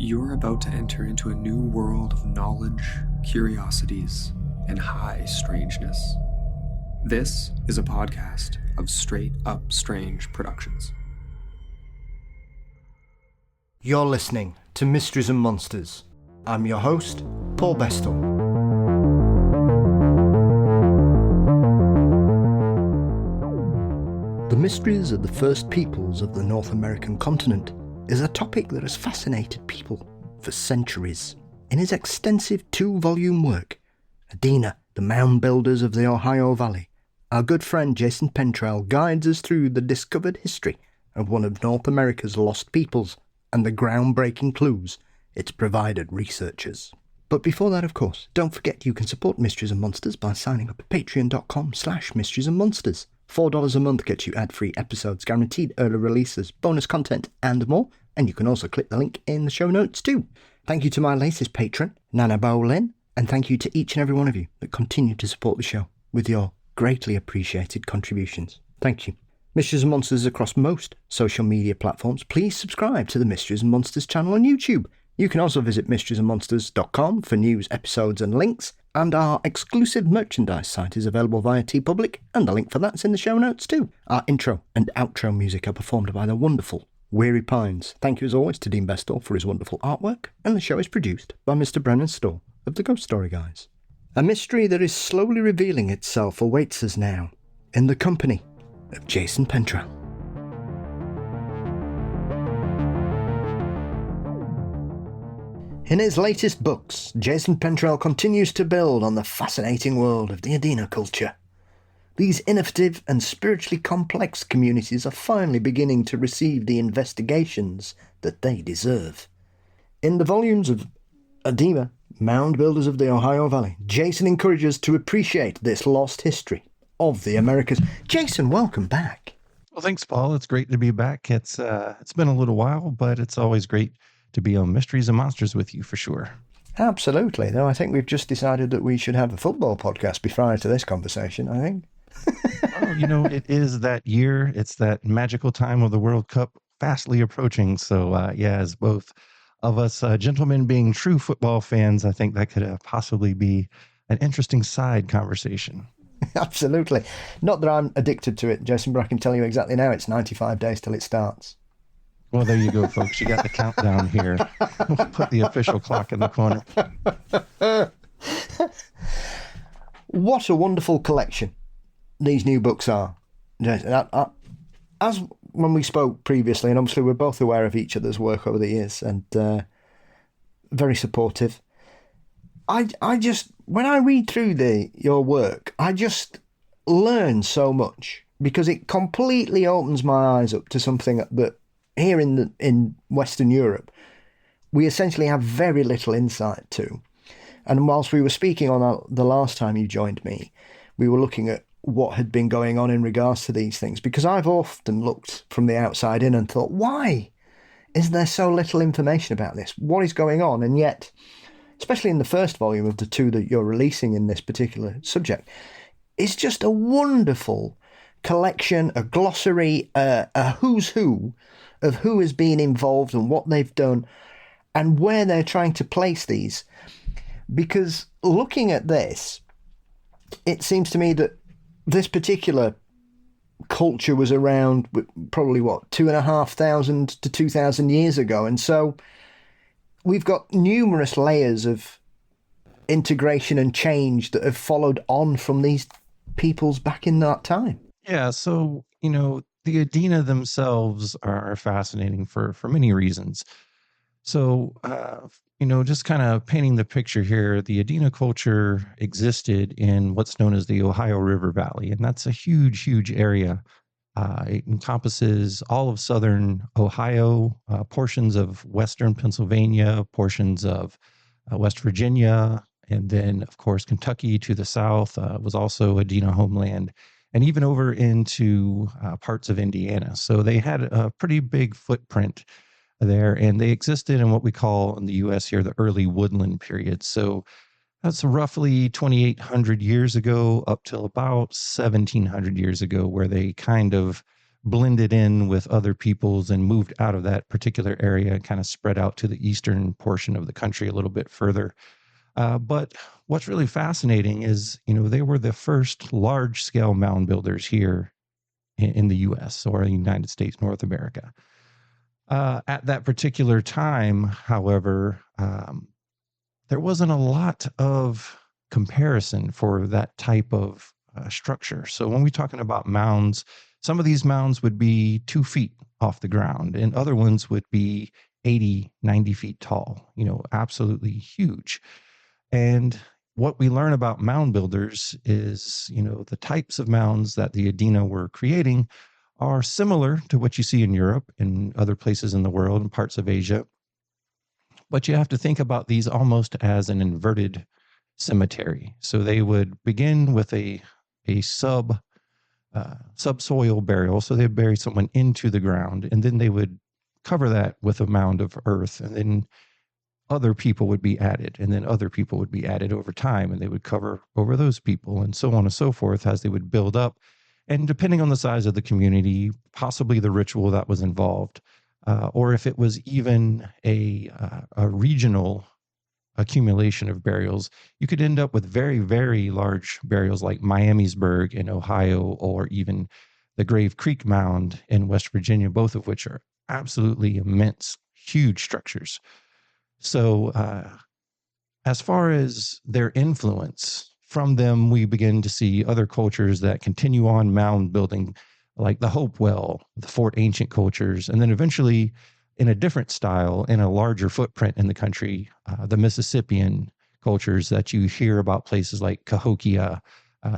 You're about to enter into a new world of knowledge, curiosities, and high strangeness. This is a podcast of Straight Up Strange Productions. You're listening to Mysteries and Monsters. I'm your host, Paul Bestall. The mysteries of the first peoples of the North American continent is a topic that has fascinated people for centuries. In his extensive 2-volume work, Adena, the Mound Builders of the Ohio Valley, our good friend Jason Pentrail guides us through the discovered history of one of North America's lost peoples and the groundbreaking clues it's provided researchers. But before that, of course, don't forget you can support Mysteries and Monsters by signing up at patreon.com/mystriesandmonsters. $4 a month gets you ad-free episodes, guaranteed early releases, bonus content and more, and you can also click the link in the show notes too. Thank you to my latest patron, Nana Bolin, and thank you to each and every one of you that continue to support the show with your greatly appreciated contributions. Thank you. Mysteries and Monsters across most social media platforms. Please subscribe to the Mysteries and Monsters channel on YouTube. You can also visit mysteriesandmonsters.com for news, episodes and links, and our exclusive merchandise site is available via TeePublic, and the link for that's in the show notes too. Our intro and outro music are performed by the wonderful Weary Pines. Thank you as always to Dean Bestall for his wonderful artwork, and the show is produced by Mr. Brennan Storr of the Ghost Story Guys. A mystery that is slowly revealing itself awaits us now, in the company of Jason Pentrail. In his latest books, Jason Pentrail continues to build on the fascinating world of the Adena culture. These innovative and spiritually complex communities are finally beginning to receive the investigations that they deserve. In the volumes of Adena, Mound Builders of the Ohio Valley, Jason encourages us to appreciate this lost history of the Americas. Jason, welcome back. Well, thanks, Paul. It's great to be back. It's been a little while, but it's always great to be on Mysteries and Monsters with you for sure. Absolutely. Though I think we've just decided that we should have a football podcast prior to this conversation, I think. Oh, it is that year. It's that magical time of the World Cup fastly approaching. So, as both of us gentlemen being true football fans, I think that could possibly be an interesting side conversation. Absolutely. Not that I'm addicted to it, Jason, but I can tell you exactly now it's 95 days till it starts. Well, there you go, folks. You got the countdown here. We'll put the official clock in the corner. What a wonderful collection these new books are. As when we spoke previously, and obviously we're both aware of each other's work over the years and very supportive. I just, when I read through your work, I just learn so much because it completely opens my eyes up to something that here in Western Europe, we essentially have very little insight to. And whilst we were speaking on the last time you joined me, we were looking at what had been going on in regards to these things, because I've often looked from the outside in and thought, why is there so little information about this? What is going on? And yet, especially in the first volume of the 2 that you're releasing in this particular subject, it's just a wonderful collection, a glossary, a who's who of who has been involved and what they've done and where they're trying to place these. Because looking at this, it seems to me that this particular culture was around probably 2,500 to 2,000 years ago. And so we've got numerous layers of integration and change that have followed on from these peoples back in that time. Yeah, so, the Adena themselves are fascinating for many reasons. So, just kind of painting the picture here, the Adena culture existed in what's known as the Ohio River Valley, and that's a huge, huge area. It encompasses all of southern Ohio, portions of western Pennsylvania, portions of West Virginia, and then, of course, Kentucky to the south was also Adena homeland, and even over into parts of Indiana. So they had a pretty big footprint there, and they existed in what we call in the U.S. here the early Woodland period. So that's roughly 2,800 years ago up till about 1,700 years ago, where they kind of blended in with other peoples and moved out of that particular area and kind of spread out to the eastern portion of the country a little bit further. But what's really fascinating is, they were the first large-scale mound builders here in the U.S. or the United States, North America. At that particular time, however, there wasn't a lot of comparison for that type of structure. So when we're talking about mounds, some of these mounds would be 2 feet off the ground, and other ones would be 80, 90 feet tall, absolutely huge. And what we learn about mound builders is, the types of mounds that the Adena were creating are similar to what you see in Europe and other places in the world and parts of Asia. But you have to think about these almost as an inverted cemetery. So they would begin with a subsoil burial. So they'd bury someone into the ground, and then they would cover that with a mound of earth, and then other people would be added, and then other people would be added over time, and they would cover over those people, and so on and so forth as they would build up. And depending on the size of the community, possibly the ritual that was involved, or if it was even a regional accumulation of burials, you could end up with very, very large burials like Miamisburg in Ohio, or even the Grave Creek Mound in West Virginia, both of which are absolutely immense, huge structures. So as far as their influence, from them, we begin to see other cultures that continue on mound building, like the Hopewell, the Fort Ancient cultures, and then eventually, in a different style, in a larger footprint in the country, the Mississippian cultures that you hear about, places like Cahokia,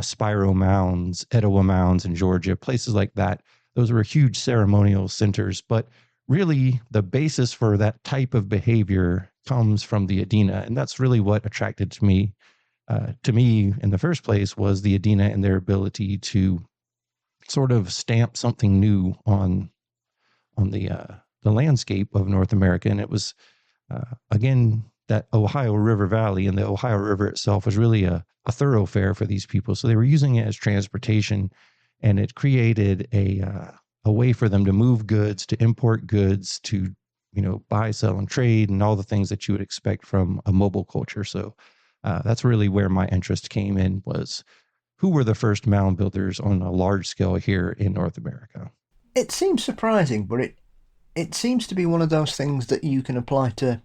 Spiro Mounds, Etowah Mounds in Georgia, places like that. Those were huge ceremonial centers. But really, the basis for that type of behavior comes from the Adena. And that's really what attracted to me in the first place, was the Adena and their ability to sort of stamp something new on the landscape of North America. And it was, again, that Ohio River Valley, and the Ohio River itself was really a thoroughfare for these people. So they were using it as transportation, and it created a way for them to move goods, to import goods, to, buy, sell, and trade, and all the things that you would expect from a mobile culture. So that's really where my interest came in, was who were the first mound builders on a large scale here in North America. It seems surprising, but it seems to be one of those things that you can apply to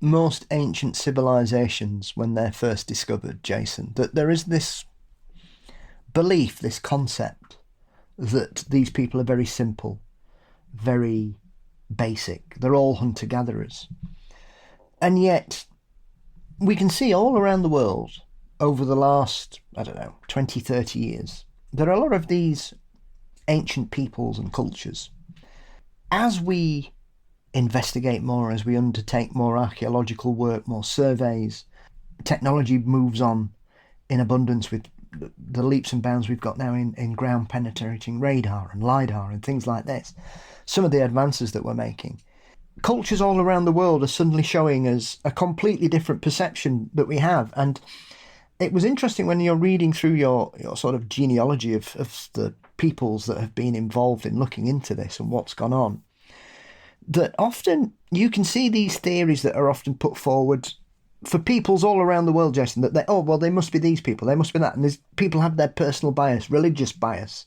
most ancient civilizations when they're first discovered, Jason, that there is this belief, this concept, that these people are very simple, very basic. They're all hunter-gatherers. And yet, we can see all around the world over the last, 20, 30 years, there are a lot of these ancient peoples and cultures. As we investigate more, as we undertake more archaeological work, more surveys, technology moves on in abundance with the leaps and bounds we've got now in ground penetrating radar and LiDAR and things like this. Some of the advances that we're making. Cultures all around the world are suddenly showing us a completely different perception that we have. And it was interesting when you're reading through your sort of genealogy of the peoples that have been involved in looking into this and what's gone on, that often you can see these theories that are often put forward for peoples all around the world, Jason, that they must be these people, they must be that. And people have their personal bias, religious bias.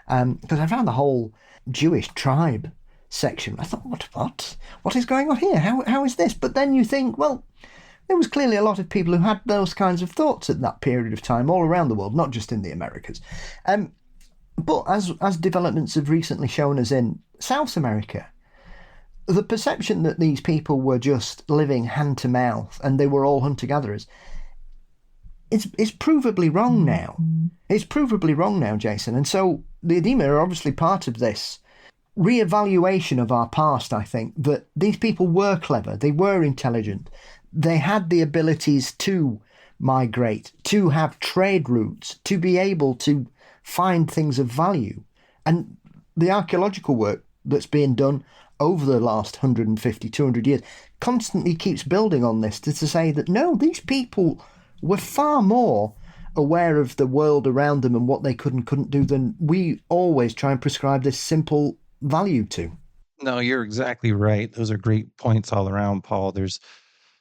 Because I found the whole Jewish tribe section, I thought, what is going on here? How is this? But then you think, well, there was clearly a lot of people who had those kinds of thoughts at that period of time all around the world, not just in the Americas. But as developments have recently shown us in South America, the perception that these people were just living hand to mouth and they were all hunter-gatherers is provably wrong now. It's provably wrong now, Jason. And so the Adena are obviously part of this re-evaluation of our past, I think, that these people were clever, they were intelligent, they had the abilities to migrate, to have trade routes, to be able to find things of value. And the archaeological work that's being done over the last 150, 200 years constantly keeps building on this to say that no, these people were far more aware of the world around them and what they could and couldn't do than we always try and prescribe this simple value to. No, you're exactly right. Those are great points all around, Paul. There's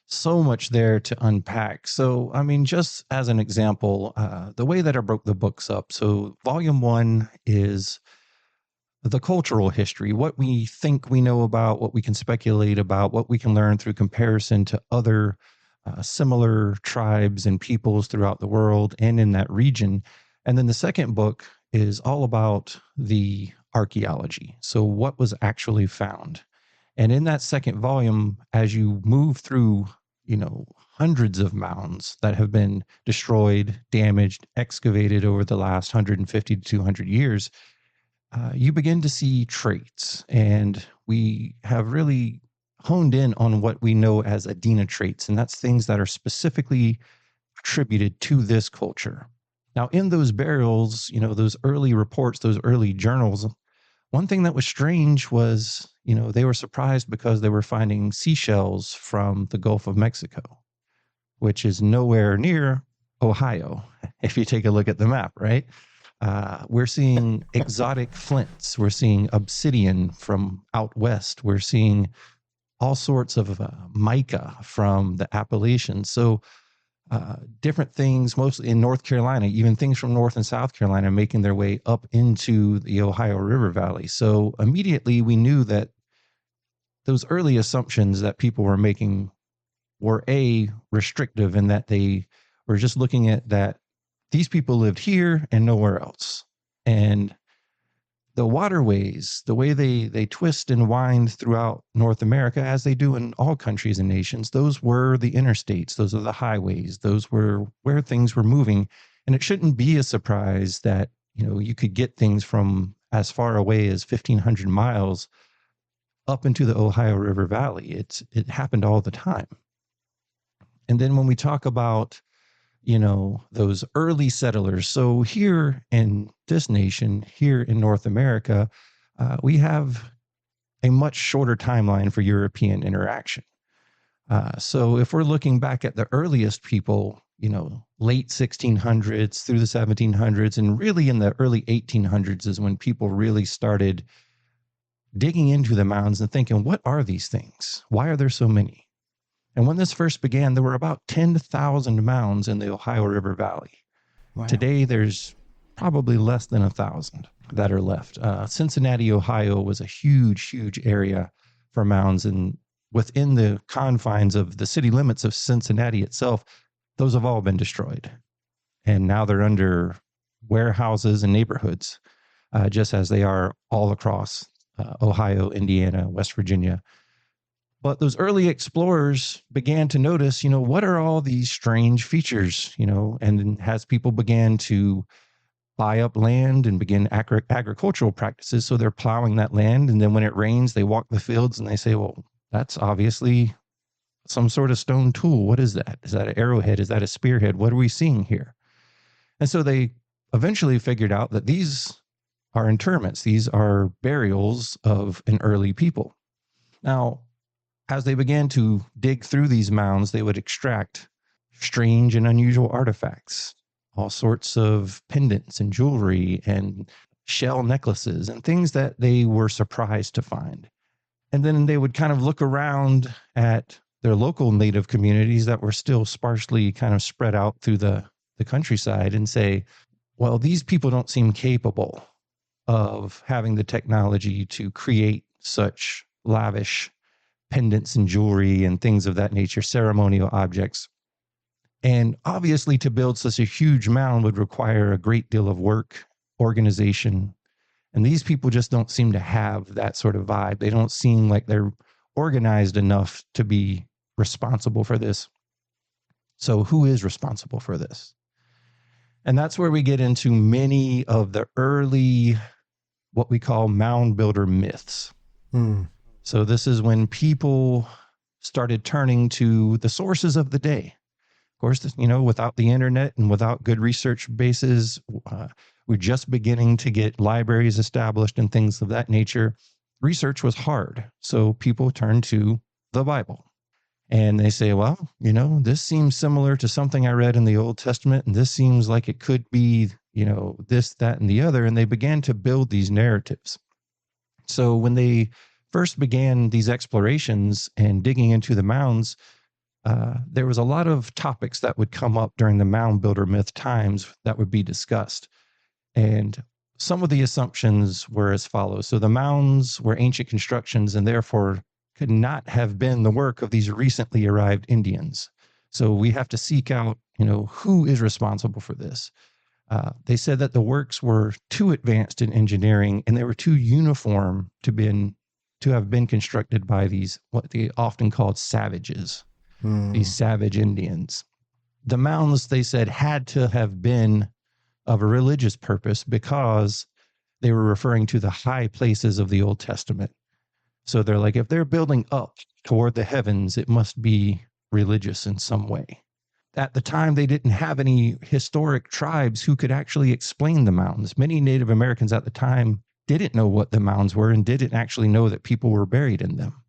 so much there to unpack. So, I mean, just as an example, the way that I broke the books up. So, volume 1 is the cultural history, what we think we know about, what we can speculate about, what we can learn through comparison to other similar tribes and peoples throughout the world and in that region. And then the second book is all about the archaeology. So, what was actually found? And in that second volume, as you move through, hundreds of mounds that have been destroyed, damaged, excavated over the last 150 to 200 years, you begin to see traits. And we have really honed in on what we know as Adena traits, and that's things that are specifically attributed to this culture. Now, in those burials, those early reports, those early journals, one thing that was strange was, they were surprised because they were finding seashells from the Gulf of Mexico, which is nowhere near Ohio, if you take a look at the map, right? We're seeing exotic flints. We're seeing obsidian from out west. We're seeing all sorts of mica from the Appalachians. So different things, mostly in North Carolina, even things from North and South Carolina making their way up into the Ohio River Valley. So immediately we knew that those early assumptions that people were making were restrictive, in that they were just looking at that these people lived here and nowhere else. And the waterways, the way they twist and wind throughout North America, as they do in all countries and nations, those were the interstates, those are the highways, those were where things were moving. And it shouldn't be a surprise that, you could get things from as far away as 1,500 miles up into the Ohio River Valley. It happened all the time. And then when we talk about, those early settlers. So here in this nation, here in North America, we have a much shorter timeline for European interaction. So if we're looking back at the earliest people, late 1600s through the 1700s, and really in the early 1800s is when people really started digging into the mounds and thinking, what are these things? Why are there so many? And when this first began, there were about 10,000 mounds in the Ohio River Valley. Wow. Today, there's probably less than 1,000 that are left. Cincinnati, Ohio was a huge, huge area for mounds. And within the confines of the city limits of Cincinnati itself, those have all been destroyed. And now they're under warehouses and neighborhoods, just as they are all across Ohio, Indiana, West Virginia. But those early explorers began to notice, what are all these strange features, and as people began to buy up land and begin agricultural practices, so they're plowing that land. And then when it rains, they walk the fields and they say, well, that's obviously some sort of stone tool. What is that? Is that an arrowhead? Is that a spearhead? What are we seeing here? And so they eventually figured out that these are interments. These are burials of an early people. Now, as they began to dig through these mounds, they would extract strange and unusual artifacts, all sorts of pendants and jewelry and shell necklaces and things that they were surprised to find. And then they would kind of look around at their local native communities that were still sparsely kind of spread out through the countryside and say, well, these people don't seem capable of having the technology to create such lavish pendants and jewelry and things of that nature, ceremonial objects. And obviously, to build such a huge mound would require a great deal of work, organization. And these people just don't seem to have that sort of vibe. They don't seem like they're organized enough to be responsible for this. So who is responsible for this? And that's where we get into many of the early, what we call mound builder myths. So this is when people started turning to the sources of the day. Of course, without the internet and without good research bases, we're just beginning to get libraries established and things of that nature. Research was hard. So people turned to the Bible. And they say, well, this seems similar to something I read in the Old Testament, and this seems like it could be, this, that, and the other. And they began to build these narratives. So when they first began these explorations and digging into the mounds, there was a lot of topics that would come up during the mound builder myth times that would be discussed. And some of the assumptions were as follows. So the mounds were ancient constructions and therefore could not have been the work of these recently arrived Indians. So we have to seek out, who is responsible for this. They said that the works were too advanced in engineering and they were too uniform to have been constructed by these, what they often called savages, these savage Indians. The mounds, they said, had to have been of a religious purpose because they were referring to the high places of the Old Testament. So they're like, if they're building up toward the heavens, it must be religious in some way. At the time, they didn't have any historic tribes who could actually explain the mounds. Many Native Americans at the time didn't know what the mounds were and didn't actually know that people were buried in them.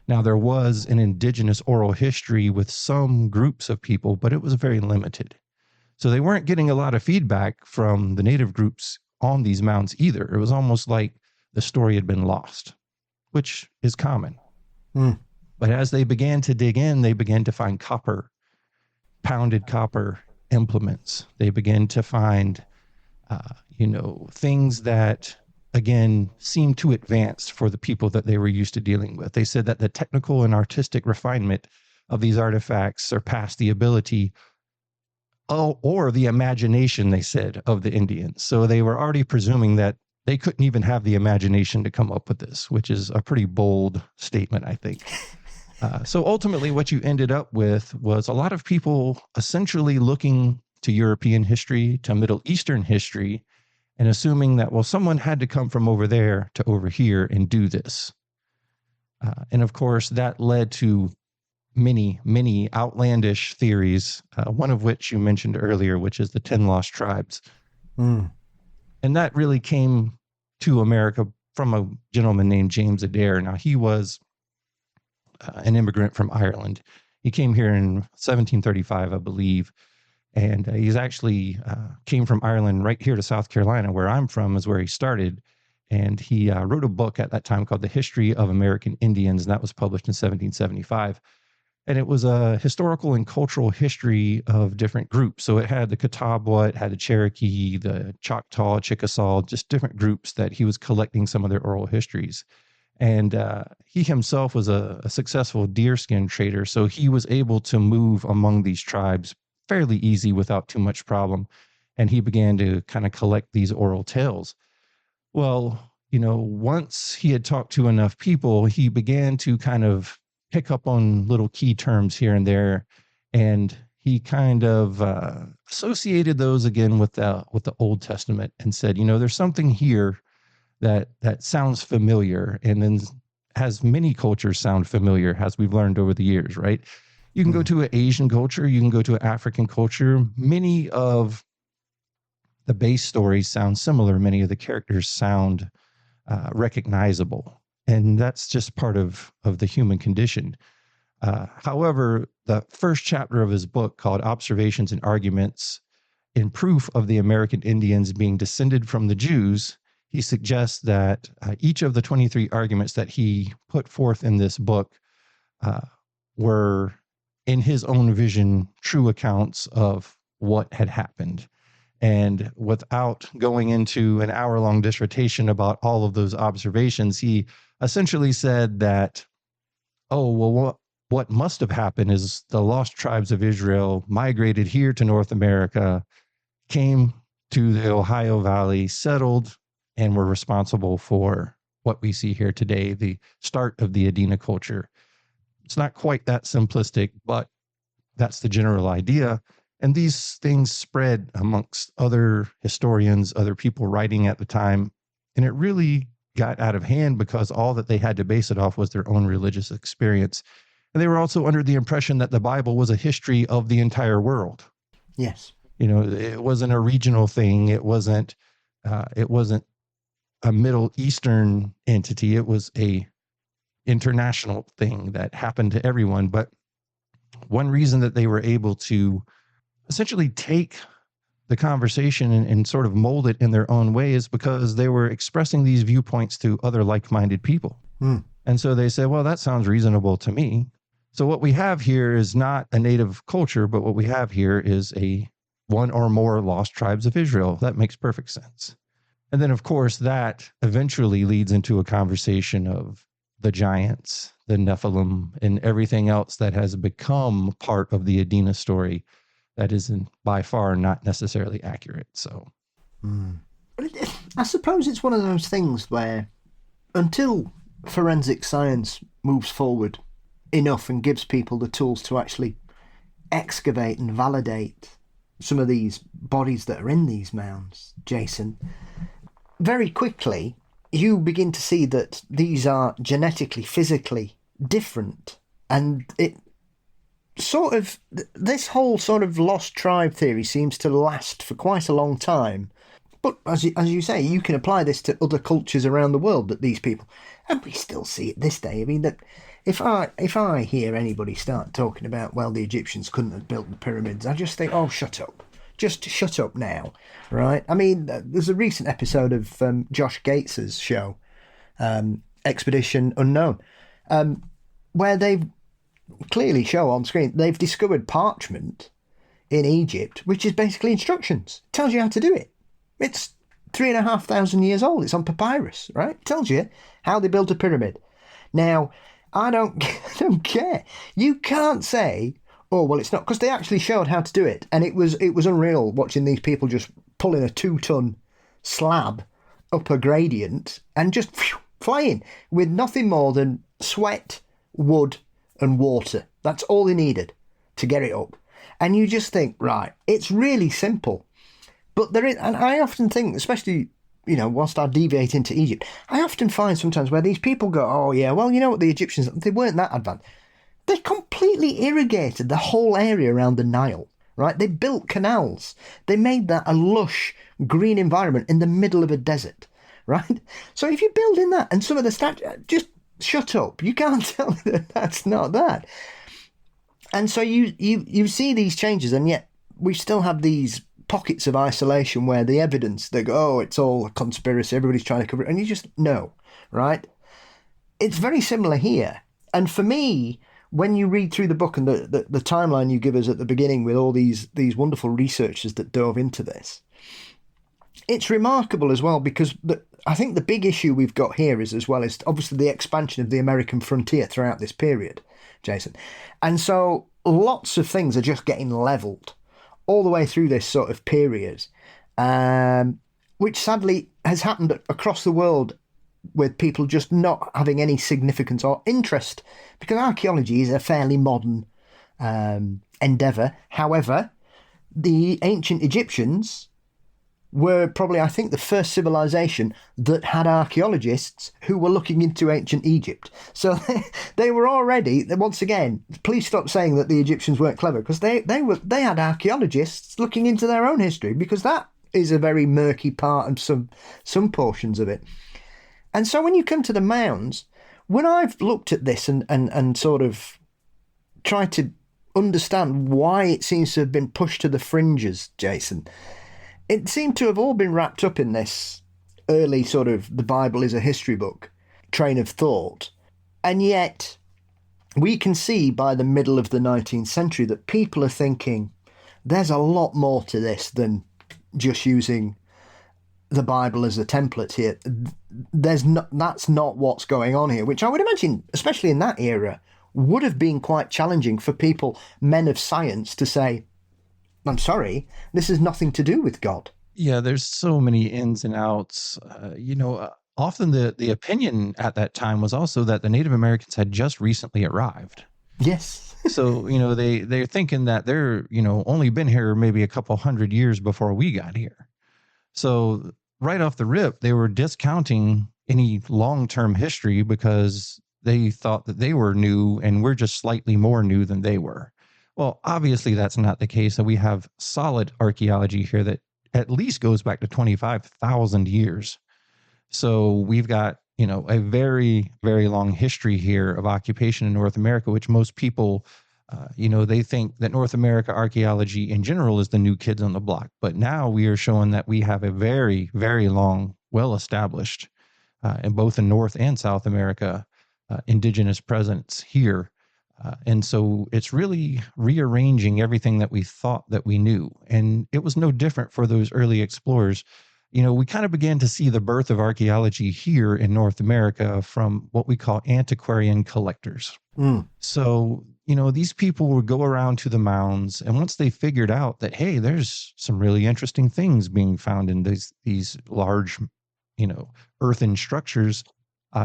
Now, there was an indigenous oral history with some groups of people, but it was very limited. So they weren't getting a lot of feedback from the Native groups on these mounds either. It was almost like the story had been lost, which is common. But as they began to dig in, they began to find copper, pounded copper implements. They began to find, things that, again, seemed too advanced for the people that they were used to dealing with. They said that the technical and artistic refinement of these artifacts surpassed the ability or the imagination, they said, of the Indians. So they were already presuming that they couldn't even have the imagination to come up with this, which is a pretty bold statement, I think. So ultimately, what you ended up with was a lot of people essentially looking to European history, to Middle Eastern history, and assuming that, well, someone had to come from over there to over here and do this. And of course, that led to many, many outlandish theories, one of which you mentioned earlier, which is the 10 lost tribes. And that really came to America from a gentleman named James Adena. Now, he was an immigrant from Ireland. He came here in 1735, I believe. And he's actually came from Ireland right here to South Carolina, where I'm from, is where he started. And he wrote a book at that time called The History of American Indians, and that was published in 1775. And it was a historical and cultural history of different groups. So it had the Catawba, it had the Cherokee, the Choctaw, Chickasaw, just different groups that he was collecting some of their oral histories. And he himself was a successful deerskin trader, so he was able to move among these tribes fairly easy without too much problem. And he began to kind of collect these oral tales. Well, once he had talked to enough people, he began to kind of pick up on little key terms here and there. And he kind of associated those again with the Old Testament and said, there's something here that sounds familiar, and then has many cultures sound familiar, as we've learned over the years, right? You can go to an Asian culture, you can go to an African culture. Many of the base stories sound similar. Many of the characters sound recognizable. And that's just part of the human condition. However, the first chapter of his book, called Observations and Arguments in Proof of the American Indians Being Descended from the Jews, he suggests that each of the 23 arguments that he put forth in this book were, in his own vision, true accounts of what had happened. And without going into an hour-long dissertation about all of those observations, he essentially said that, what must have happened is the lost tribes of Israel migrated here to North America, came to the Ohio Valley, settled, and were responsible for what we see here today, the start of the Adena culture. It's not quite that simplistic, but that's the general idea. And these things spread amongst other historians, other people writing at the time. And it really got out of hand because all that they had to base it off was their own religious experience. And they were also under the impression that the Bible was a history of the entire world. Yes. It wasn't a regional thing. It wasn't a Middle Eastern entity. It was a international thing that happened to everyone. But one reason that they were able to essentially take the conversation and sort of mold it in their own way is because they were expressing these viewpoints to other like-minded people. And so they said, well, that sounds reasonable to me. So what we have here is not a native culture, but what we have here is one or more lost tribes of Israel. That makes perfect sense. And then, of course, that eventually leads into a conversation of the giants, the Nephilim, and everything else that has become part of the Adena story that is by far not necessarily accurate. So, I suppose it's one of those things where until forensic science moves forward enough and gives people the tools to actually excavate and validate some of these bodies that are in these mounds, Jason, very quickly you begin to see that these are genetically, physically different. And it sort of, this whole sort of lost tribe theory seems to last for quite a long time. But as you say, you can apply this to other cultures around the world, that these people, and we still see it this day. I mean, that if I hear anybody start talking about, well, the Egyptians couldn't have built the pyramids, I just think, oh, shut up. Just shut up now, right? I mean, there's a recent episode of Josh Gates's show, Expedition Unknown, where they clearly show on screen they've discovered parchment in Egypt, which is basically instructions. It tells you how to do it. It's 3,500 years old. It's on papyrus, right? It tells you how they built a pyramid. Now, I don't care. You can't say, oh, well, it's not, because they actually showed how to do it. And it was unreal watching these people just pulling a 2-ton slab up a gradient and just flying with nothing more than sweat, wood and water. That's all they needed to get it up. And you just think, right, it's really simple. But there is, and I often think, especially, you know, whilst I deviate into Egypt, I often find sometimes where these people go, oh yeah, well, you know what, the Egyptians, they weren't that advanced. They completely irrigated the whole area around the Nile, right? They built canals. They made that a lush green environment in the middle of a desert, right? So if you're building that and some of the just shut up. You can't tell me that that's not that. And so you see these changes, and yet we still have these pockets of isolation where the evidence, they go, oh, it's all a conspiracy, everybody's trying to cover it, and you just know, right? It's very similar here. And for me, when you read through the book and the timeline you give us at the beginning with all these wonderful researchers that dove into this, it's remarkable as well, because I think the big issue we've got here is, as well, is obviously the expansion of the American frontier throughout this period, Jason. And so lots of things are just getting levelled all the way through this sort of period, which sadly has happened across the world, with people just not having any significance or interest, because archaeology is a fairly modern endeavour. However, the ancient Egyptians were probably, I think, the first civilization that had archaeologists who were looking into ancient Egypt. So they were already, once again, please stop saying that the Egyptians weren't clever, because they had archaeologists looking into their own history, because that is a very murky part of some portions of it. And so when you come to the mounds, when I've looked at this and sort of tried to understand why it seems to have been pushed to the fringes, Jason, it seemed to have all been wrapped up in this early sort of the Bible is a history book train of thought. And yet we can see by the middle of the 19th century that people are thinking there's a lot more to this than just using the Bible as a template here. That's not what's going on here, which I would imagine, especially in that era, would have been quite challenging for people, men of science, to say, I'm sorry, this has nothing to do with God. Yeah, there's so many ins and outs. Often the opinion at that time was also that the Native Americans had just recently arrived. Yes. So, they're thinking that they're, only been here maybe a couple hundred years before we got here. So right off the rip, they were discounting any long-term history because they thought that they were new and we're just slightly more new than they were. Well, obviously that's not the case. And we have solid archaeology here that at least goes back to 25,000 years. So we've got a very, very long history here of occupation in North America, which most people, they think that North America archaeology in general is the new kids on the block. But now we are showing that we have a very, very long, well-established, in both in North and South America, indigenous presence here. And so it's really rearranging everything that we thought that we knew. And it was no different for those early explorers. We kind of began to see the birth of archaeology here in North America from what we call antiquarian collectors. So, these people would go around to the mounds, and once they figured out that, hey, there's some really interesting things being found in these large, earthen structures,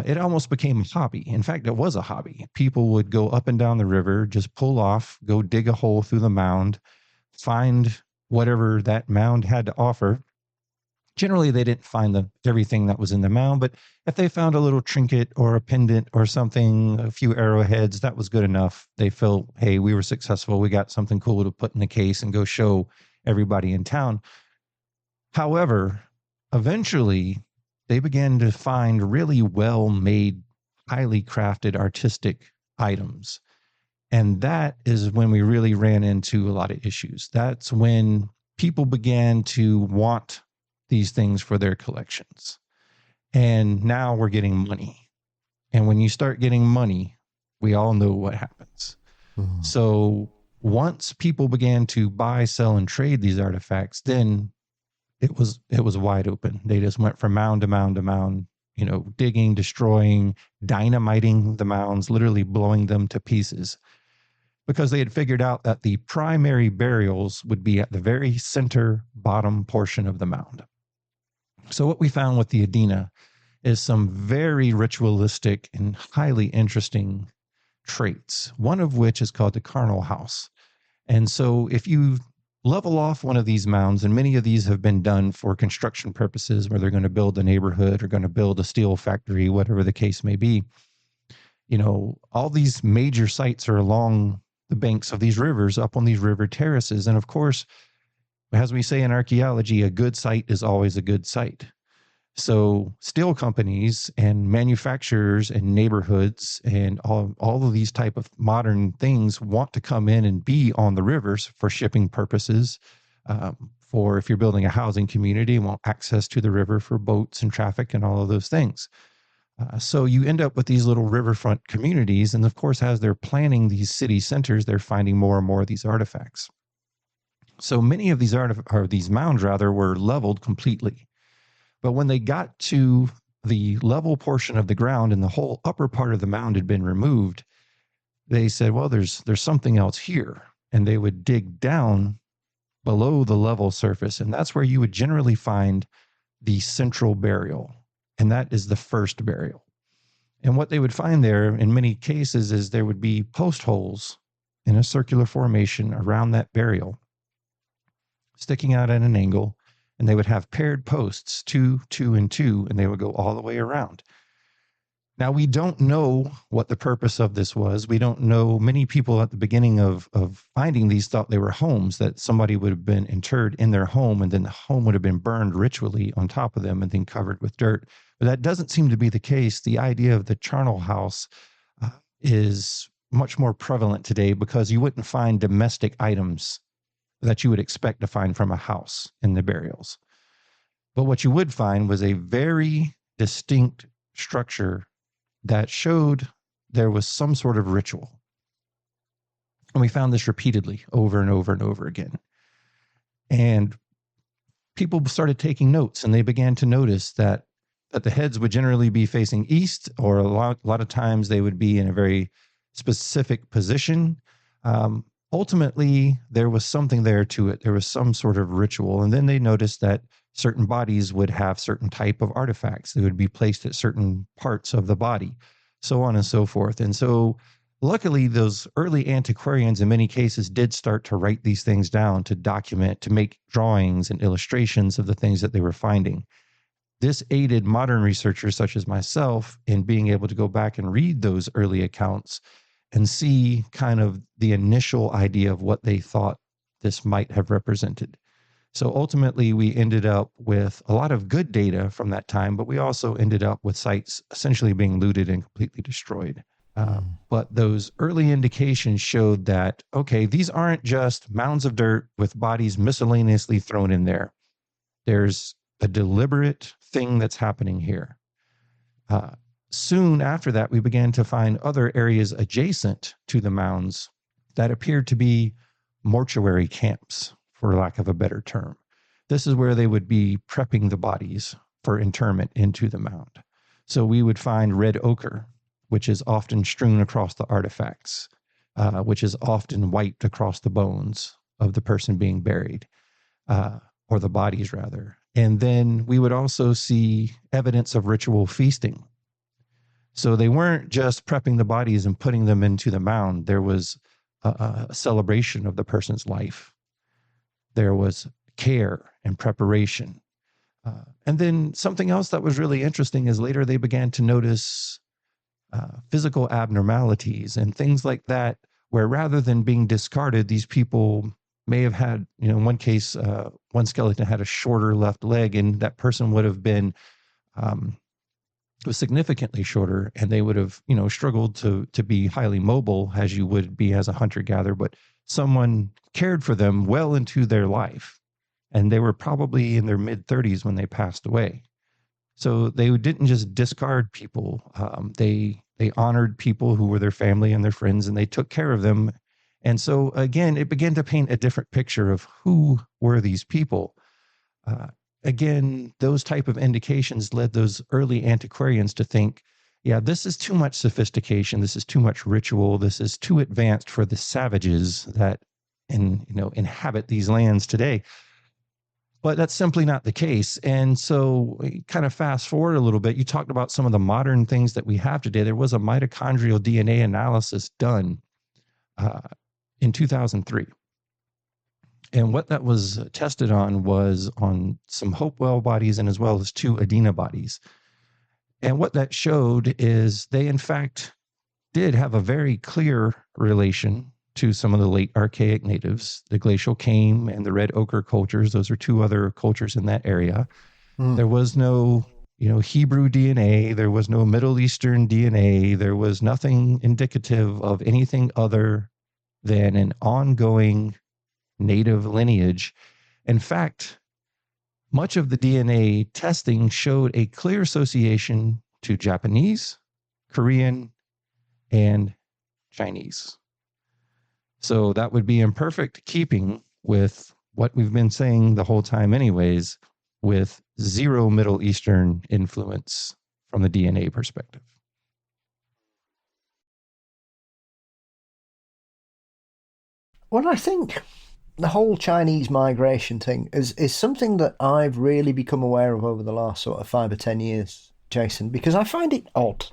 it almost became a hobby. In fact, it was a hobby. People would go up and down the river, just pull off, go dig a hole through the mound, find whatever that mound had to offer. Generally, they didn't find everything that was in the mound, but if they found a little trinket or a pendant or something, a few arrowheads, that was good enough. They felt, hey, we were successful. We got something cool to put in the case and go show everybody in town. However, eventually, they began to find really well-made, highly crafted, artistic items. And that is when we really ran into a lot of issues. That's when people began to want these things for their collections. And now we're getting money. And when you start getting money, we all know what happens. Mm-hmm. So once people began to buy, sell, and trade these artifacts, then it was wide open. They just went from mound to mound to mound, digging, destroying, dynamiting the mounds, literally blowing them to pieces, because they had figured out that the primary burials would be at the very center bottom portion of the mound. So what we found with the Adena is some very ritualistic and highly interesting traits, one of which is called the carnal house. And so if you level off one of these mounds, and many of these have been done for construction purposes, where they're going to build a neighborhood or going to build a steel factory, whatever the case may be, all these major sites are along the banks of these rivers, up on these river terraces. And of course, as we say in archaeology, a good site is always a good site. So steel companies and manufacturers and neighborhoods and all of these type of modern things want to come in and be on the rivers for shipping purposes. For if you're building a housing community, want access to the river for boats and traffic and all of those things. So you end up with these little riverfront communities. And of course, as they're planning these city centers, they're finding more and more of these artifacts. So many of these mounds were leveled completely. But when they got to the level portion of the ground and the whole upper part of the mound had been removed, they said, well, there's something else here. And they would dig down below the level surface. And that's where you would generally find the central burial. And that is the first burial. And what they would find there in many cases is there would be post holes in a circular formation around that burial, sticking out at an angle, and they would have paired posts, 2, 2, and 2, and they would go all the way around. Now, we don't know what the purpose of this was. We don't know. Many people at the beginning of finding these thought they were homes, that somebody would have been interred in their home, and then the home would have been burned ritually on top of them and then covered with dirt. But that doesn't seem to be the case. The idea of the charnel house is much more prevalent today, because you wouldn't find domestic items that you would expect to find from a house in the burials. But what you would find was a very distinct structure that showed there was some sort of ritual. And we found this repeatedly over and over and over again. And people started taking notes, and they began to notice that the heads would generally be facing east, or a lot of times they would be in a very specific position. Ultimately, there was something there to it. There was some sort of ritual. And then they noticed that certain bodies would have certain type of artifacts. They would be placed at certain parts of the body, so on and so forth. And so luckily, those early antiquarians in many cases did start to write these things down, to document, to make drawings and illustrations of the things that they were finding. This aided modern researchers such as myself in being able to go back and read those early accounts and see kind of the initial idea of what they thought this might have represented. So ultimately, we ended up with a lot of good data from that time, but we also ended up with sites essentially being looted and completely destroyed. But those early indications showed that, okay, these aren't just mounds of dirt with bodies miscellaneously thrown in there. There's a deliberate thing that's happening here. Soon after that, we began to find other areas adjacent to the mounds that appeared to be mortuary camps, for lack of a better term. This is where they would be prepping the bodies for interment into the mound. So we would find red ochre, which is often strewn across the artifacts, which is often wiped across the bones of the person being buried, or the bodies rather. And then we would also see evidence of ritual feasting. So they weren't just prepping the bodies and putting them into the mound. There was a celebration of the person's life. There was care and preparation. And then something else that was really interesting is later they began to notice physical abnormalities and things like that, where rather than being discarded, these people may have had, in one case, one skeleton had a shorter left leg, and that person would have been was significantly shorter, and they would have, struggled to be highly mobile as you would be as a hunter-gatherer, but someone cared for them well into their life, and they were probably in their mid-30s when they passed away. So they didn't just discard people. They honored people who were their family and their friends, and they took care of them. And so again, it began to paint a different picture of who were these people. Again, those type of indications led those early antiquarians to think, yeah, this is too much sophistication. This is too much ritual. This is too advanced for the savages that inhabit these lands today. But that's simply not the case. And so kind of fast forward a little bit, you talked about some of the modern things that we have today. There was a mitochondrial DNA analysis done in 2003. And what that was tested on was on some Hopewell bodies and as well as 2 Adena bodies. And what that showed is they, in fact, did have a very clear relation to some of the late archaic natives, the glacial Kame and the red ochre cultures. Those are 2 other cultures in that area. There was no, Hebrew DNA. There was no Middle Eastern DNA. There was nothing indicative of anything other than an ongoing native lineage. In fact, much of the DNA testing showed a clear association to Japanese, Korean, and Chinese. So that would be in perfect keeping with what we've been saying the whole time anyways, with zero Middle Eastern influence from the DNA perspective. Well, I think the whole Chinese migration thing is something that I've really become aware of over the last sort of 5 or 10 years, Jason, because I find it odd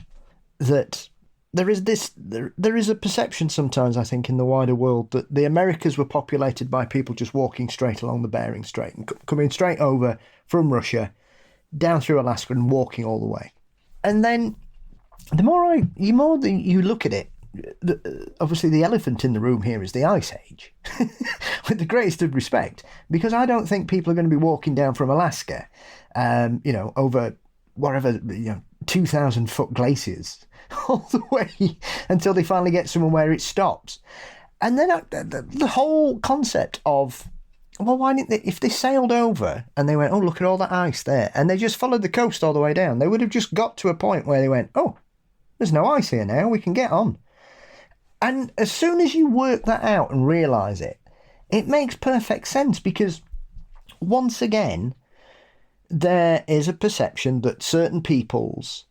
that there is a perception sometimes, I think, in the wider world that the Americas were populated by people just walking straight along the Bering Strait and coming straight over from Russia, down through Alaska and walking all the way. And then the more you look at it, obviously the elephant in the room here is the Ice Age, with the greatest of respect, because I don't think people are going to be walking down from Alaska, over whatever, 2,000-foot glaciers all the way until they finally get somewhere where it stops. And then the whole concept of, well, why didn't they, if they sailed over and they went, oh, look at all that ice there, and they just followed the coast all the way down, they would have just got to a point where they went, oh, there's no ice here now, we can get on. And as soon as you work that out and realise it, it makes perfect sense, because once again, there is a perception that certain peoples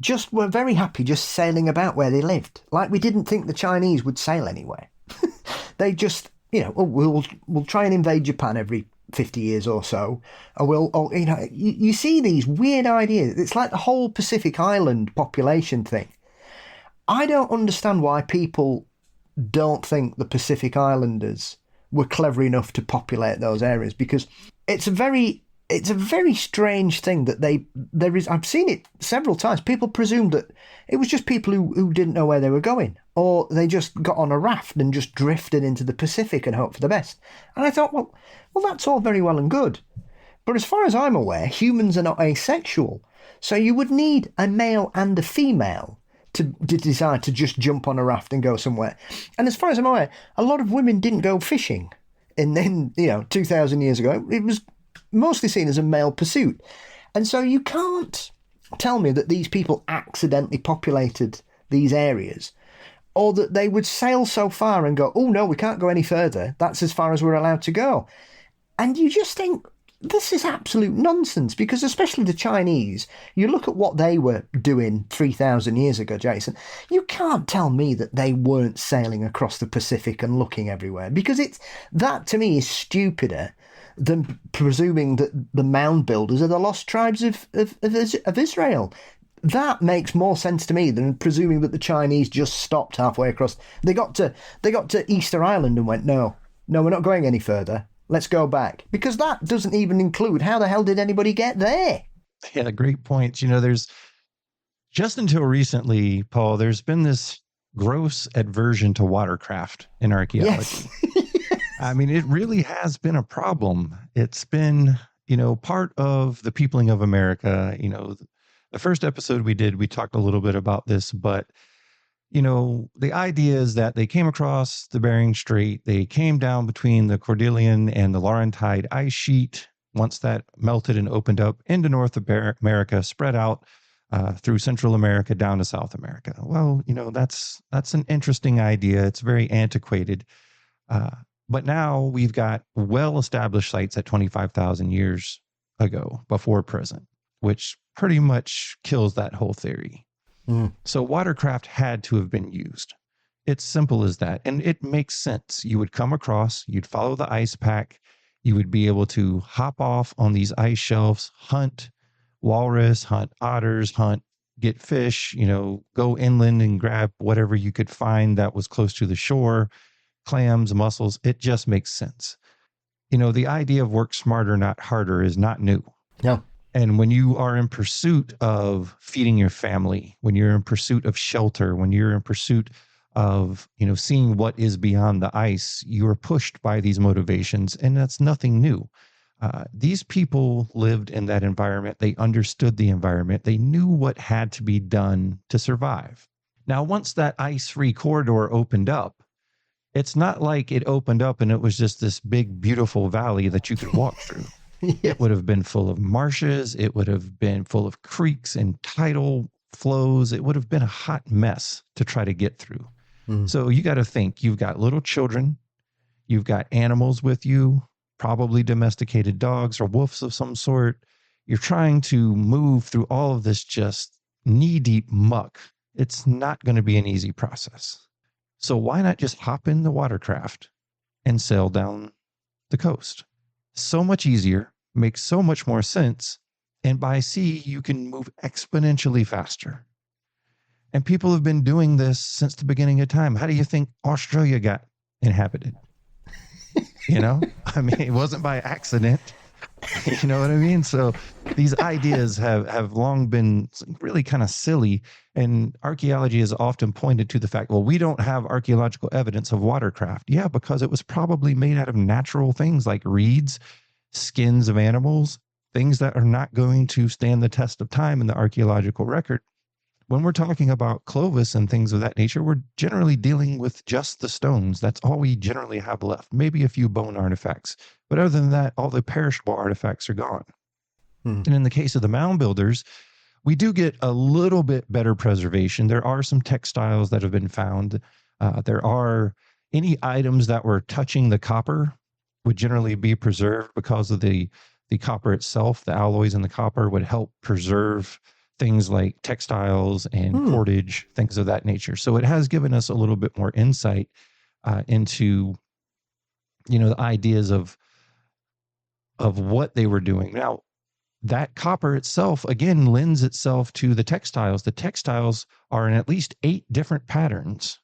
just were very happy just sailing about where they lived. Like, we didn't think the Chinese would sail anywhere. They just, we'll try and invade Japan every 50 years or so, or you see these weird ideas. It's like the whole Pacific Island population thing. I don't understand why people don't think the Pacific Islanders were clever enough to populate those areas, because it's a very it's a very strange thing that I've seen it several times. People presumed that it was just people who didn't know where they were going, or they just got on a raft and just drifted into the Pacific and hoped for the best. And I thought, well, that's all very well and good. But as far as I'm aware, humans are not asexual. So you would need a male and a female to decide to just jump on a raft and go somewhere. And as far as I'm aware, a lot of women didn't go fishing. And then, 2,000 years ago, it was mostly seen as a male pursuit. And so you can't tell me that these people accidentally populated these areas, or that they would sail so far and go, oh no, we can't go any further. That's as far as we're allowed to go. And you just think, this is absolute nonsense, because especially the Chinese, you look at what they were doing 3,000 years ago, Jason, you can't tell me that they weren't sailing across the Pacific and looking everywhere, because that to me is stupider than presuming that the Mound Builders are the lost tribes of Israel. That makes more sense to me than presuming that the Chinese just stopped halfway across. They got to Easter Island and went, no, we're not going any further. Let's go back. Because that doesn't even include how the hell did anybody get there? Yeah, great points. There's just until recently, Paul, there's been this gross aversion to watercraft in archaeology. Yes. I mean, it really has been a problem. It's been, part of the peopling of America. The first episode we did, we talked a little bit about this, but, the idea is that they came across the Bering Strait, they came down between the Cordilleran and the Laurentide ice sheet. Once that melted and opened up into North America, spread out through Central America down to South America. Well, that's an interesting idea. It's very antiquated. But now we've got well-established sites at 25,000 years ago, before present, which pretty much kills that whole theory. So watercraft had to have been used. It's simple as that. And it makes sense. You would come across, you'd follow the ice pack, you would be able to hop off on these ice shelves, hunt walrus, hunt otters, get fish, go inland and grab whatever you could find that was close to the shore. Clams, mussels, it just makes sense. The idea of work smarter, not harder is not new. No. And when you are in pursuit of feeding your family, when you're in pursuit of shelter, when you're in pursuit of, seeing what is beyond the ice, you are pushed by these motivations, and that's nothing new. These people lived in that environment. They understood the environment. They knew what had to be done to survive. Now, once that ice-free corridor opened up, it's not like it opened up and it was just this big, beautiful valley that you could walk through. It would have been full of marshes. It would have been full of creeks and tidal flows. It would have been a hot mess to try to get through. So you got to think, you've got little children, you've got animals with you, probably domesticated dogs or wolves of some sort. You're trying to move through all of this just knee-deep muck. It's not going to be an easy process. So why not just hop in the watercraft and sail down the coast? So much easier, makes so much more sense, and by sea, you can move exponentially faster. And people have been doing this since the beginning of time. How do you think Australia got inhabited? I mean, it wasn't by accident. You know what I mean? So these ideas have long been really kind of silly. And archaeology has often pointed to the fact, well, we don't have archaeological evidence of watercraft. Yeah, because it was probably made out of natural things like reeds, skins of animals, things that are not going to stand the test of time in the archaeological record. When we're talking about Clovis and things of that nature, we're generally dealing with just the stones. That's all we generally have left. Maybe a few bone artifacts. But other than that, all the perishable artifacts are gone. And in the case of the mound builders, we do get a little bit better preservation. There are some textiles that have been found. There are any items that were touching the copper would generally be preserved because of the copper itself. The alloys in the copper would help preserve things like textiles and cordage, things of that nature. So it has given us a little bit more insight into, the ideas of what they were doing. Now, that copper itself, again, lends itself to the textiles. The textiles are in at least 8 different patterns.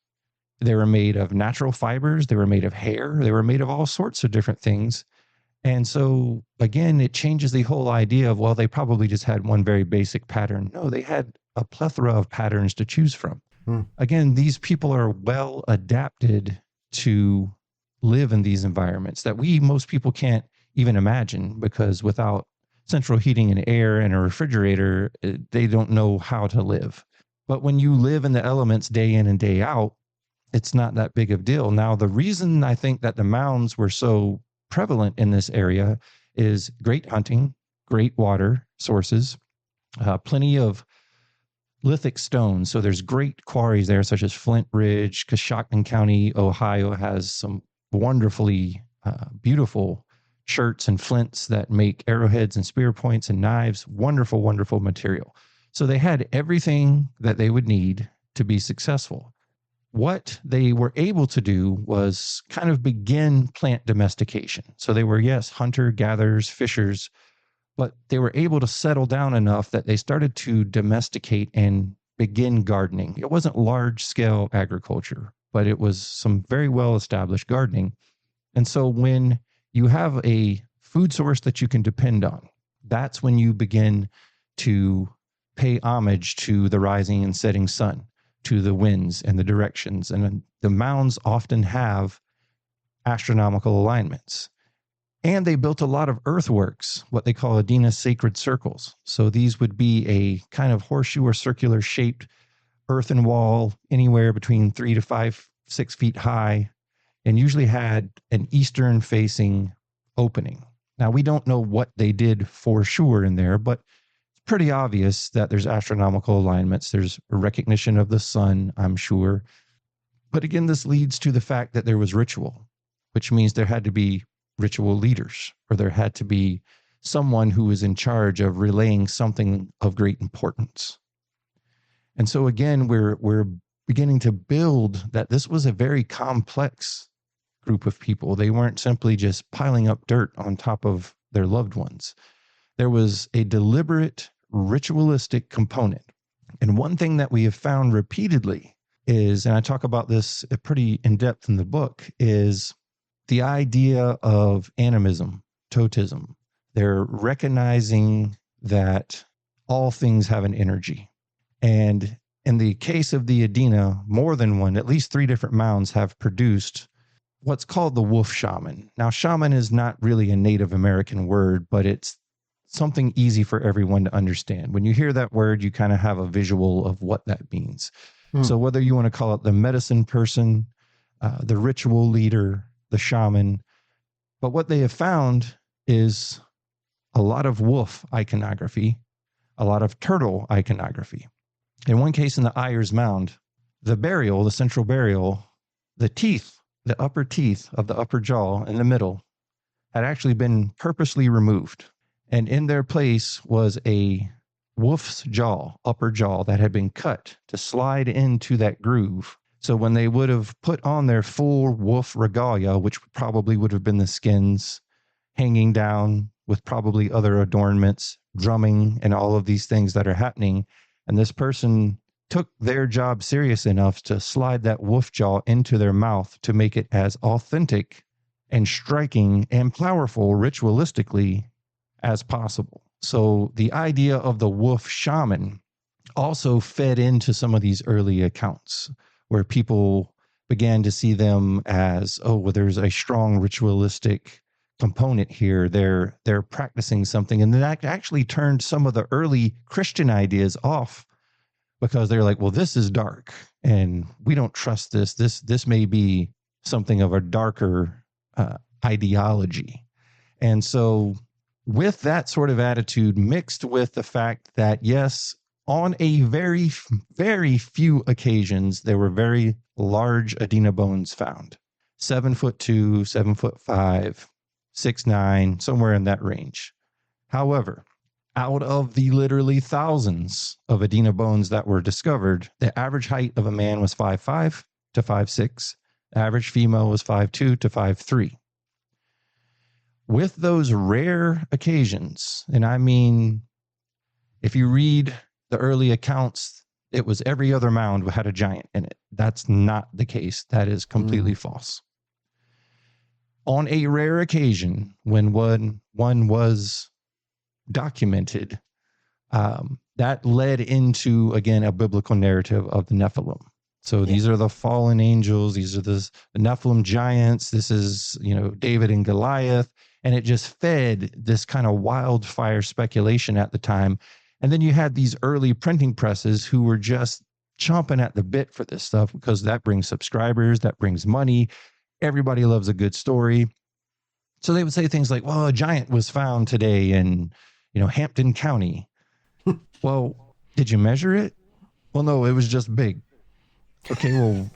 They were made of natural fibers. They were made of hair. They were made of all sorts of different things. And so, again, it changes the whole idea of, well, they probably just had one very basic pattern. No, they had a plethora of patterns to choose from. Again, these people are well adapted to live in these environments that most people can't even imagine, because without central heating and air and a refrigerator, they don't know how to live. But when you live in the elements day in and day out, it's not that big of a deal. Now, the reason I think that the mounds were so prevalent in this area is great hunting, great water sources, plenty of lithic stones. So there's great quarries there, such as Flint Ridge. Coshocton County, Ohio has some wonderfully beautiful cherts and flints that make arrowheads and spear points and knives. Wonderful, wonderful material. So they had everything that they would need to be successful. What they were able to do was kind of begin plant domestication. So they were, yes, hunter, gatherers, fishers, but they were able to settle down enough that they started to domesticate and begin gardening. It wasn't large-scale agriculture, but it was some very well-established gardening. And so when you have a food source that you can depend on, that's when you begin to pay homage to the rising and setting sun, to the winds and the directions. And the mounds often have astronomical alignments. And they built a lot of earthworks, what they call Adena sacred circles. So these would be a kind of horseshoe or circular shaped earthen wall, anywhere between 3 to 5, 6 feet high, and usually had an eastern facing opening. Now, we don't know what they did for sure in there, but it's pretty obvious that there's astronomical alignments. There's a recognition of the sun, I'm sure. But again, this leads to the fact that there was ritual, which means there had to be ritual leaders, or there had to be someone who was in charge of relaying something of great importance. And so again, we're beginning to build that this was a very complex group of people. They weren't simply just piling up dirt on top of their loved ones. There was a deliberate ritualistic component. And one thing that we have found repeatedly is, and I talk about this pretty in depth in the book, is the idea of animism, totemism. They're recognizing that all things have an energy. And in the case of the Adena, more than one, at least 3 different mounds have produced what's called the wolf shaman. Now, shaman is not really a Native American word, but it's something easy for everyone to understand. When you hear that word, you kind of have a visual of what that means. So whether you want to call it the medicine person, the ritual leader, the shaman, but what they have found is a lot of wolf iconography, a lot of turtle iconography. In one case in the Ayers Mound, the burial, the central burial, the teeth, the upper teeth of the upper jaw in the middle had actually been purposely removed. And in their place was a wolf's jaw, upper jaw, that had been cut to slide into that groove. So when they would have put on their full wolf regalia, which probably would have been the skins hanging down with probably other adornments, drumming, and all of these things that are happening, and this person took their job serious enough to slide that wolf jaw into their mouth to make it as authentic and striking and powerful ritualistically as possible. So the idea of the wolf shaman also fed into some of these early accounts, where people began to see them as, oh, well, there's a strong ritualistic component here. They're practicing something. And that actually turned some of the early Christian ideas off, because they're like, well, this is dark and we don't trust this. This may be something of a darker ideology. And so with that sort of attitude, mixed with the fact that, yes, on a very, very few occasions, there were very large Adena bones found. 7'2", 7'5", 6'9", somewhere in that range. However, out of the literally thousands of Adena bones that were discovered, the average height of a man was 5'5" to 5'6". The average female was 5'2" to 5'3". With those rare occasions, and I mean, if you read the early accounts, it was every other mound had a giant in it. That's not the case. That is completely false. on a rare occasion when one was documented, that led into, again, a biblical narrative of the Nephilim. So these are the fallen angels. These are the Nephilim giants. This is, David and Goliath. And it just fed this kind of wildfire speculation at the time. And then you had these early printing presses who were just chomping at the bit for this stuff, because that brings subscribers, that brings money. Everybody loves a good story. So they would say things like, well, a giant was found today in, Hampton County. Well, did you measure it? Well, no, it was just big. Okay, well,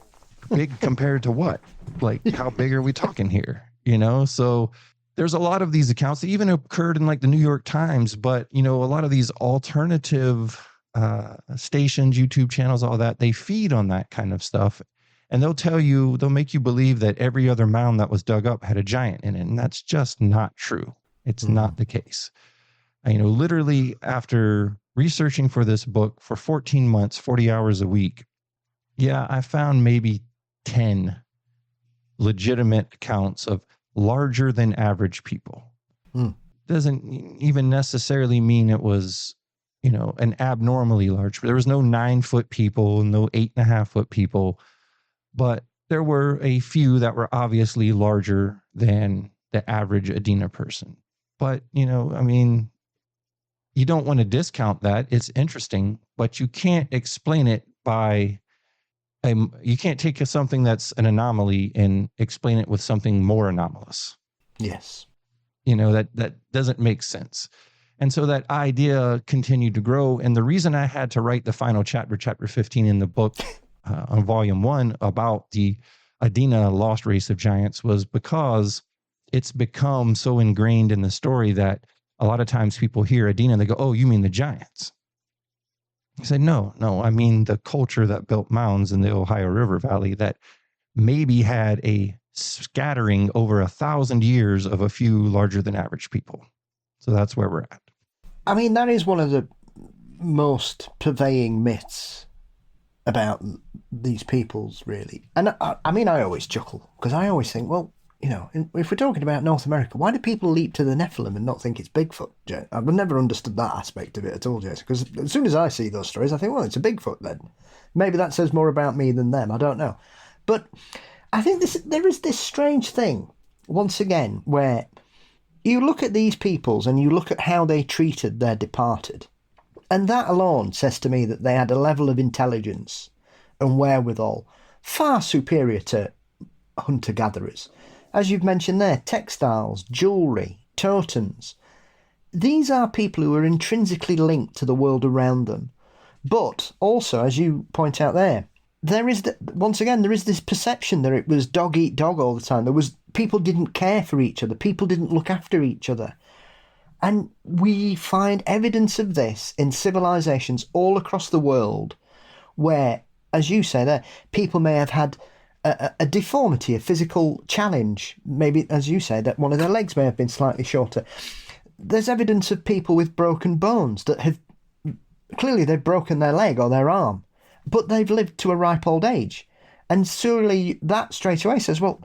big compared to what? Like, how big are we talking here? So there's a lot of these accounts that even occurred in like the New York Times, but, a lot of these alternative stations, YouTube channels, all that, they feed on that kind of stuff. And they'll make you believe that every other mound that was dug up had a giant in it. And that's just not true. It's not the case. Literally after researching for this book for 14 months, 40 hours a week, I found maybe 10 legitimate accounts of larger than average people. Doesn't even necessarily mean it was, an abnormally large. There was no 9-foot people, no 8.5-foot people, but there were a few that were obviously larger than the average Adena person. But, you don't want to discount that. It's interesting, but you can't explain it by, you can't take something that's an anomaly and explain it with something more anomalous. Yes. That doesn't make sense. And so that idea continued to grow. And the reason I had to write the final chapter 15 in the book on volume 1 about the Adena lost race of giants was because it's become so ingrained in the story that a lot of times people hear Adena and they go, oh, you mean the giants? I said, no, I mean the culture that built mounds in the Ohio River Valley that maybe had a scattering over 1,000 years of a few larger than average people. So that's where we're at. I mean, that is one of the most purveying myths about these peoples, really. And I always chuckle because I always think, well, if we're talking about North America, why do people leap to the Nephilim and not think it's Bigfoot? I've never understood that aspect of it at all, Jason, because as soon as I see those stories, I think, well, it's a Bigfoot then. Maybe that says more about me than them. I don't know. But I think there is this strange thing, once again, where you look at these peoples and you look at how they treated their departed. And that alone says to me that they had a level of intelligence and wherewithal far superior to hunter-gatherers. As you've mentioned there, textiles, jewellery, totems. These are people who are intrinsically linked to the world around them. But also, as you point out there is this perception that it was dog eat dog all the time. People didn't care for each other. People didn't look after each other. And we find evidence of this in civilizations all across the world where, as you say there, people may have had a deformity, a physical challenge. Maybe, as you say, that one of their legs may have been slightly shorter. There's evidence of people with broken bones that have clearly they've broken their leg or their arm, but they've lived to a ripe old age. And surely that straight away says, well,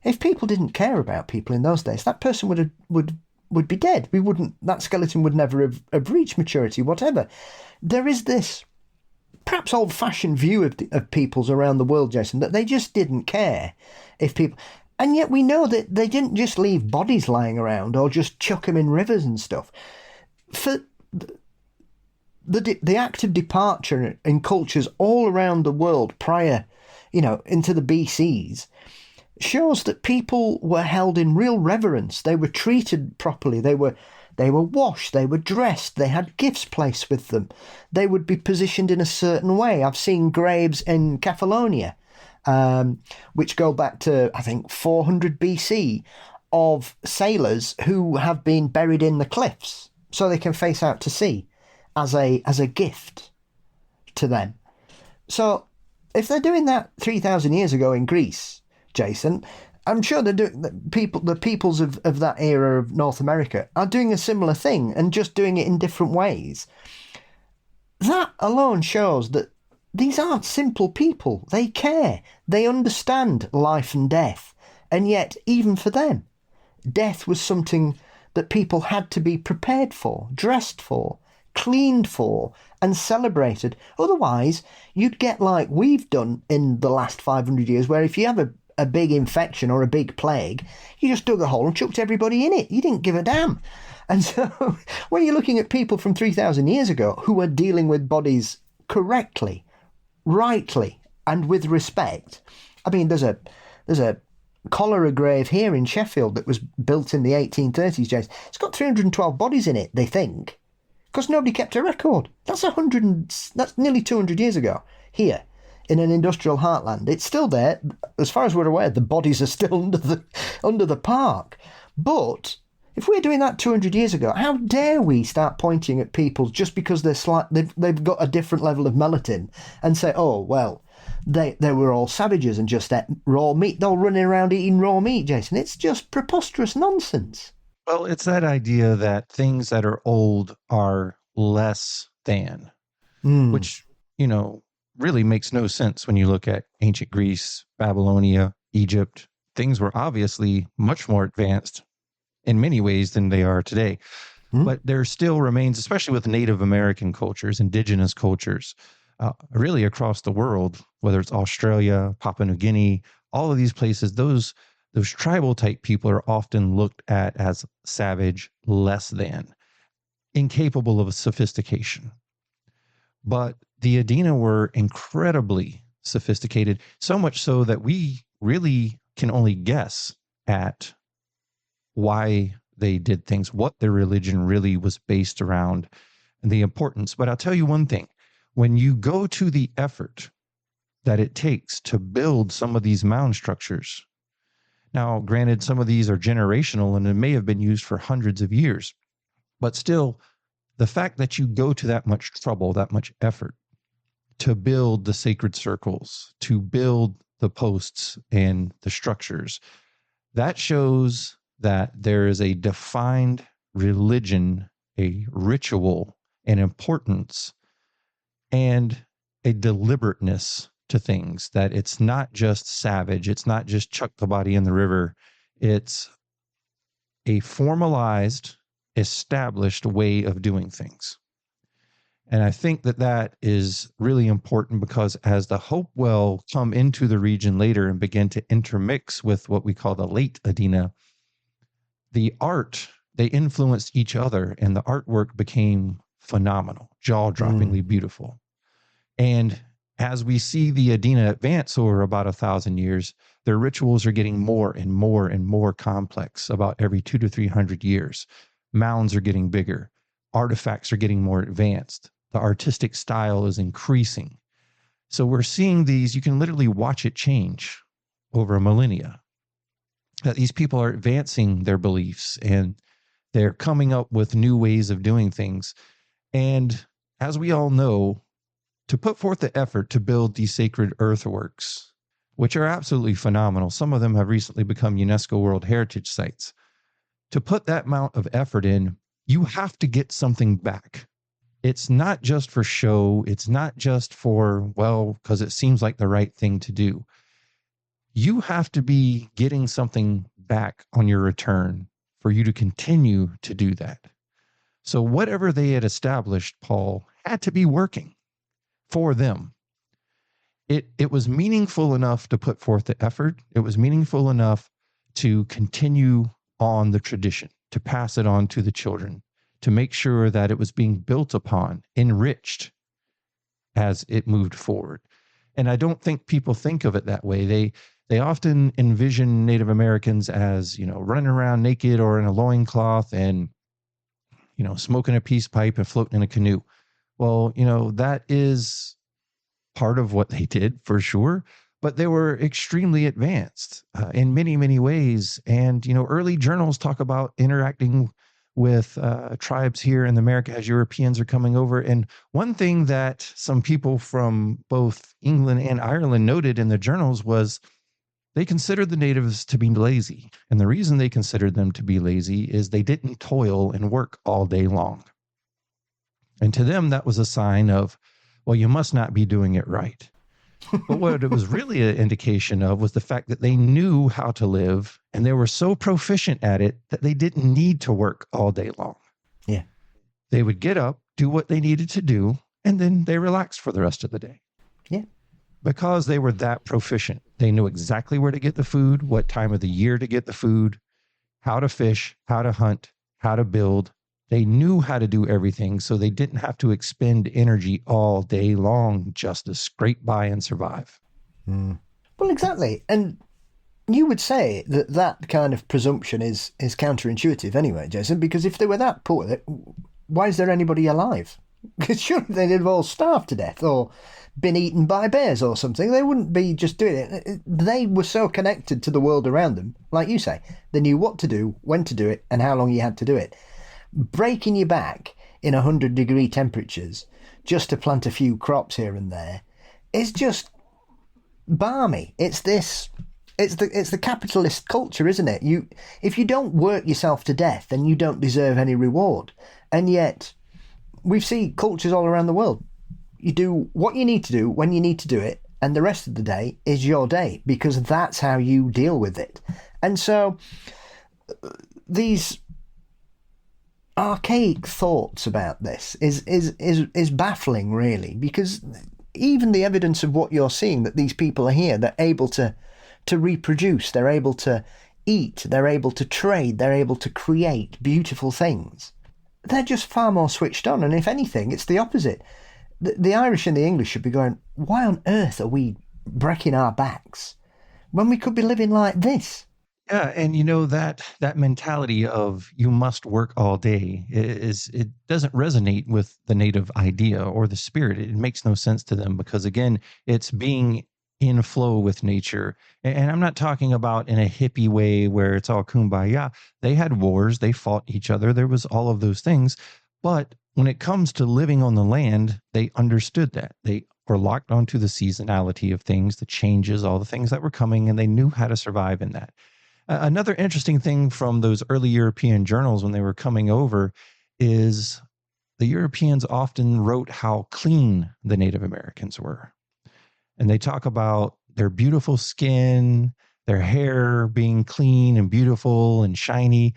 if people didn't care about people in those days, that person would be dead. That skeleton would never have reached maturity, whatever. There is this perhaps old-fashioned view of peoples around the world, Jason, that they just didn't care if people... And yet we know that they didn't just leave bodies lying around or just chuck them in rivers and stuff. For the act of departure in cultures all around the world prior, into the BCs, shows that people were held in real reverence. They were treated properly. They were washed, they were dressed, they had gifts placed with them. They would be positioned in a certain way. I've seen graves in Cephalonia, which go back to, I think, 400 BC, of sailors who have been buried in the cliffs so they can face out to sea as a gift to them. So if they're doing that 3,000 years ago in Greece, Jason, I'm sure the peoples of that era of North America are doing a similar thing and just doing it in different ways. That alone shows that these aren't simple people. They care. They understand life and death. And yet, even for them, death was something that people had to be prepared for, dressed for, cleaned for, and celebrated. Otherwise, you'd get like we've done in the last 500 years, where if you have a big infection or a big plague, you just dug a hole and chucked everybody in it. You didn't give a damn. And so when you're looking at people from 3,000 years ago who were dealing with bodies correctly, rightly, and with respect, I mean, there's a cholera grave here in Sheffield that was built in the 1830s, Jason. It's got 312 bodies in it, they think, because nobody kept a record. That's nearly 200 years ago here in an industrial heartland. It's still there. As far as we're aware, the bodies are still under the park. But if we're doing that 200 years ago, how dare we start pointing at people just because they've got a different level of melatonin and say, oh, well, they were all savages and just ate raw meat. They're all running around eating raw meat, Jason. It's just preposterous nonsense. Well, it's that idea that things that are old are less than, which, really makes no sense when you look at ancient Greece, Babylonia, Egypt. Things were obviously much more advanced in many ways than they are today. But there still remains, especially with Native American cultures, indigenous cultures, really across the world, whether it's Australia, Papua New Guinea, all of these places, those tribal type people are often looked at as savage, less than, incapable of sophistication. But the Adena were incredibly sophisticated, so much so that we really can only guess at why they did things, what their religion really was based around, and the importance. But I'll tell you one thing, when you go to the effort that it takes to build some of these mound structures, now, granted, some of these are generational and it may have been used for hundreds of years, but still, the fact that you go to that much trouble, that much effort to build the sacred circles, to build the posts and the structures, that shows that there is a defined religion, a ritual, an importance, and a deliberateness to things, that it's not just savage, it's not just chuck the body in the river, it's a formalized, established way of doing things. And I think that is really important, because as the Hopewell come into the region later and begin to intermix with what we call the late Adena, the art, they influenced each other, and the artwork became phenomenal, jaw-droppingly beautiful. And as we see the Adena advance over about 1,000 years, their rituals are getting more and more and more complex about every 200 to 300 years. Mounds are getting bigger. Artifacts are getting more advanced. The artistic style is increasing. So we're seeing these, you can literally watch it change over a millennia. That these people are advancing their beliefs and they're coming up with new ways of doing things. And as we all know, to put forth the effort to build these sacred earthworks, which are absolutely phenomenal, some of them have recently become UNESCO World Heritage Sites. To put that amount of effort in, you have to get something back. It's not just for show. It's not just for, well, because it seems like the right thing to do. You have to be getting something back on your return for you to continue to do that. So whatever they had established, Paul, had to be working for them. It was meaningful enough to put forth the effort. It was meaningful enough to continue on the tradition, to pass it on to the children, to make sure that it was being built upon, enriched as it moved forward. And I don't think people think of it that way. They often envision Native Americans as, running around naked or in a loincloth and, smoking a peace pipe and floating in a canoe. Well, that is part of what they did for sure, but they were extremely advanced in many, many ways. And, early journals talk about interacting with tribes here in America as Europeans are coming over. And one thing that some people from both England and Ireland noted in the journals was they considered the natives to be lazy. And the reason they considered them to be lazy is they didn't toil and work all day long. And to them, that was a sign of, well, you must not be doing it right. But what it was really an indication of was the fact that they knew how to live, and they were so proficient at it that they didn't need to work all day long. Yeah. They would get up, do what they needed to do, and then they relaxed for the rest of the day. Yeah. Because they were that proficient. They knew exactly where to get the food, what time of the year to get the food, how to fish, how to hunt, how to build. They knew how to do everything, so they didn't have to expend energy all day long just to scrape by and survive. Well, exactly. And you would say that that kind of presumption is counterintuitive anyway, Jason, because if they were that poor, why is there anybody alive? Because surely they'd have all starved to death or been eaten by bears or something. They wouldn't be just doing it. They were so connected to the world around them, like you say. They knew what to do, when to do it, and how long you had to do it. Breaking your back in 100-degree temperatures just to plant a few crops here and there is just balmy. It's the capitalist culture, isn't it? If you don't work yourself to death, then you don't deserve any reward. And yet we see cultures all around the world. You do what you need to do when you need to do it, and the rest of the day is your day, because that's how you deal with it. And so these archaic thoughts about this is baffling, really, because even the evidence of what you're seeing, that these people are here, they're able to reproduce, they're able to eat, they're able to trade, they're able to create beautiful things. They're just far more switched on, and if anything, it's the opposite. The Irish and the English should be going, why on earth are we breaking our backs when we could be living like this? Yeah, and that mentality of you must work all day it doesn't resonate with the native idea or the spirit. It makes no sense to them because, again, it's being in flow with nature. And I'm not talking about in a hippie way where it's all kumbaya. They had wars, they fought each other, there was all of those things. But when it comes to living on the land, they understood that. They were locked onto the seasonality of things, the changes, all the things that were coming, and they knew how to survive in that. Another interesting thing from those early European journals when they were coming over is the Europeans often wrote how clean the Native Americans were. And they talk about their beautiful skin, their hair being clean and beautiful and shiny.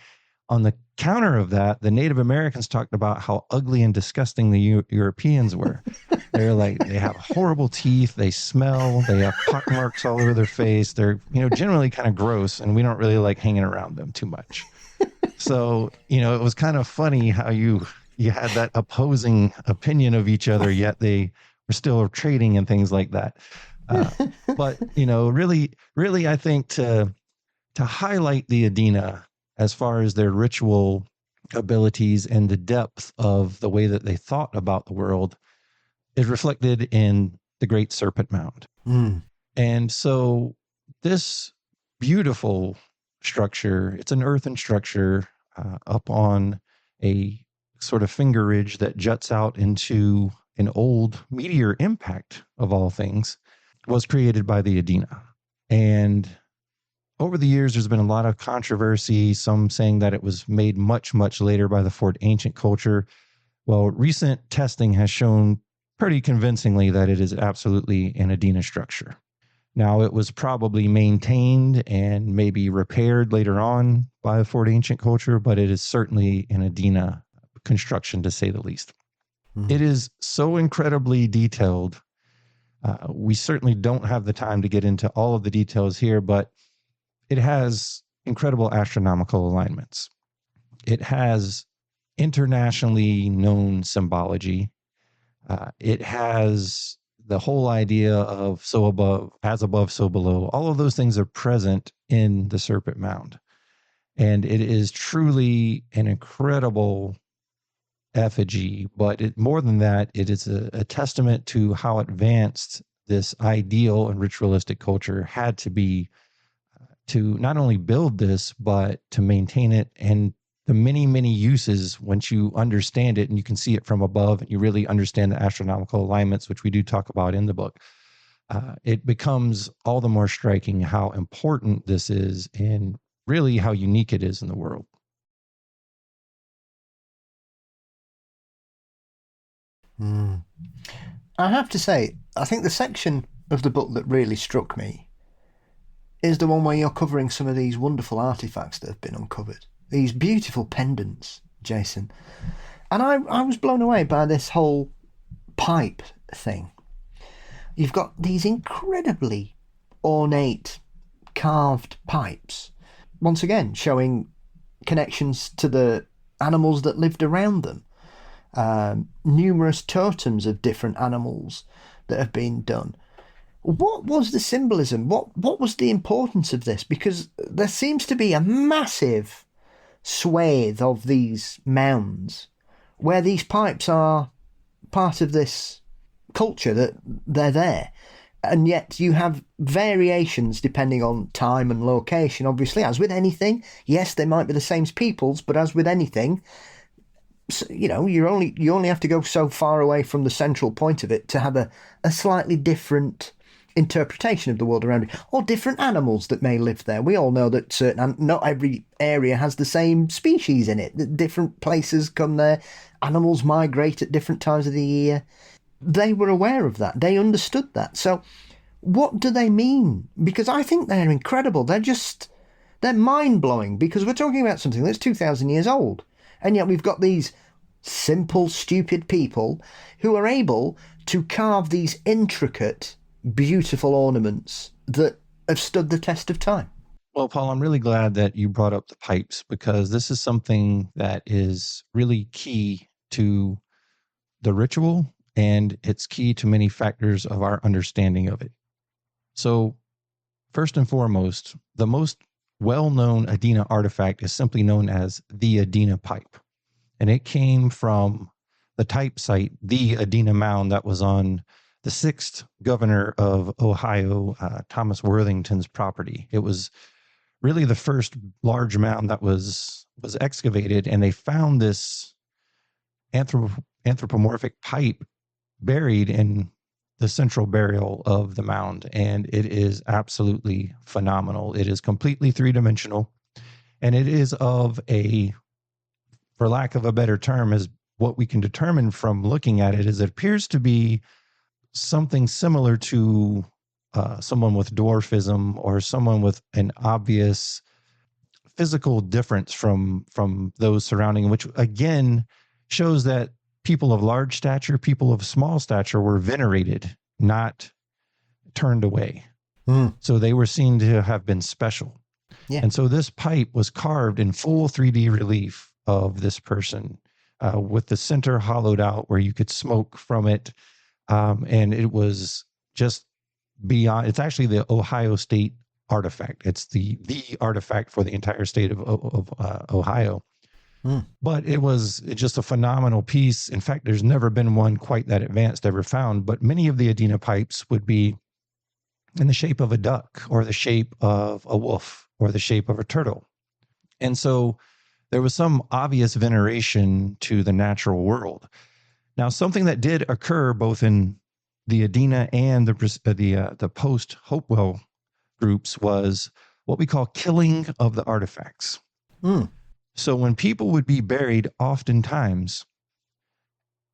On the counter of that, the Native Americans talked about how ugly and disgusting the Europeans were. They're like, they have horrible teeth, they smell, they have pockmarks all over their face. They're, generally kind of gross, and we don't really like hanging around them too much. So, it was kind of funny how you had that opposing opinion of each other, yet they were still trading and things like that. But, really, I think to highlight the Adena as far as their ritual abilities and the depth of the way that they thought about the world is reflected in the Great Serpent Mound. And so this beautiful structure, it's an earthen structure up on a sort of finger ridge that juts out into an old meteor impact, of all things, was created by the Adena. And over the years, there's been a lot of controversy, some saying that it was made much, much later by the Fort Ancient culture. Well, recent testing has shown pretty convincingly that it is absolutely an Adena structure. Now, it was probably maintained and maybe repaired later on by the Fort Ancient culture, but it is certainly an Adena construction, to say the least. It is so incredibly detailed. We certainly don't have the time to get into all of the details here, but it has incredible astronomical alignments. It has internationally known symbology. It has the whole idea of so above, as above, so below. All of those things are present in the Serpent Mound. And it is truly an incredible effigy, but more than that, it is a testament to how advanced this ideal and ritualistic culture had to be to not only build this, but to maintain it, and the many, many uses once you understand it and you can see it from above and you really understand the astronomical alignments, which we do talk about in the book. It becomes all the more striking how important this is and really how unique it is in the world. I have to say, I think the section of the book that really struck me is the one where you're covering some of these wonderful artifacts that have been uncovered. These beautiful pendants, Jason. And I was blown away by this whole pipe thing. You've got these incredibly ornate carved pipes, once again showing connections to the animals that lived around them. Numerous totems of different animals that have been done. What was the symbolism? What was the importance of this? Because there seems to be a massive swathe of these mounds where these pipes are part of this culture, that they're there. And yet you have variations depending on time and location, obviously, as with anything. Yes, they might be the same peoples, but as with anything, you know, you only have to go so far away from the central point of it to have a slightly different interpretation of the world around you, or different animals that may live there. We all know that not every area has the same species in it. Different places come there. Animals migrate at different times of the year. They were aware of that. They understood that. So what do they mean? Because I think they're incredible. They're mind-blowing, because we're talking about something that's 2,000 years old. And yet we've got these simple, stupid people who are able to carve these intricate, beautiful ornaments that have stood the test of time. Well, Paul, I'm really glad that you brought up the pipes, because this is something that is really key to the ritual, and it's key to many factors of our understanding of it. So, first and foremost, the most well-known Adena artifact is simply known as the Adena pipe. And it came from the type site, the Adena Mound, that was on the 6th governor of Ohio, Thomas Worthington's property. It was really the first large mound that was excavated, and they found this anthropomorphic pipe buried in the central burial of the mound, and it is absolutely phenomenal. It is completely three-dimensional, and it is of a, for lack of a better term, is what we can determine from looking at it, is it appears to be something similar to someone with dwarfism, or someone with an obvious physical difference from those surrounding, which again shows that people of large stature, people of small stature were venerated, not turned away. So they were seen to have been special. Yeah. And so this pipe was carved in full 3D relief of this person, with the center hollowed out where you could smoke from it. And it was just beyond, it's actually the Ohio State artifact. It's the artifact for the entire state of Ohio. But it was just a phenomenal piece. In fact, there's never been one quite that advanced ever found, but many of the Adena pipes would be in the shape of a duck, or the shape of a wolf, or the shape of a turtle. And so there was some obvious veneration to the natural world. Now, something that did occur both in the Adena and the post-Hopewell groups was what we call killing of the artifacts. So when people would be buried, oftentimes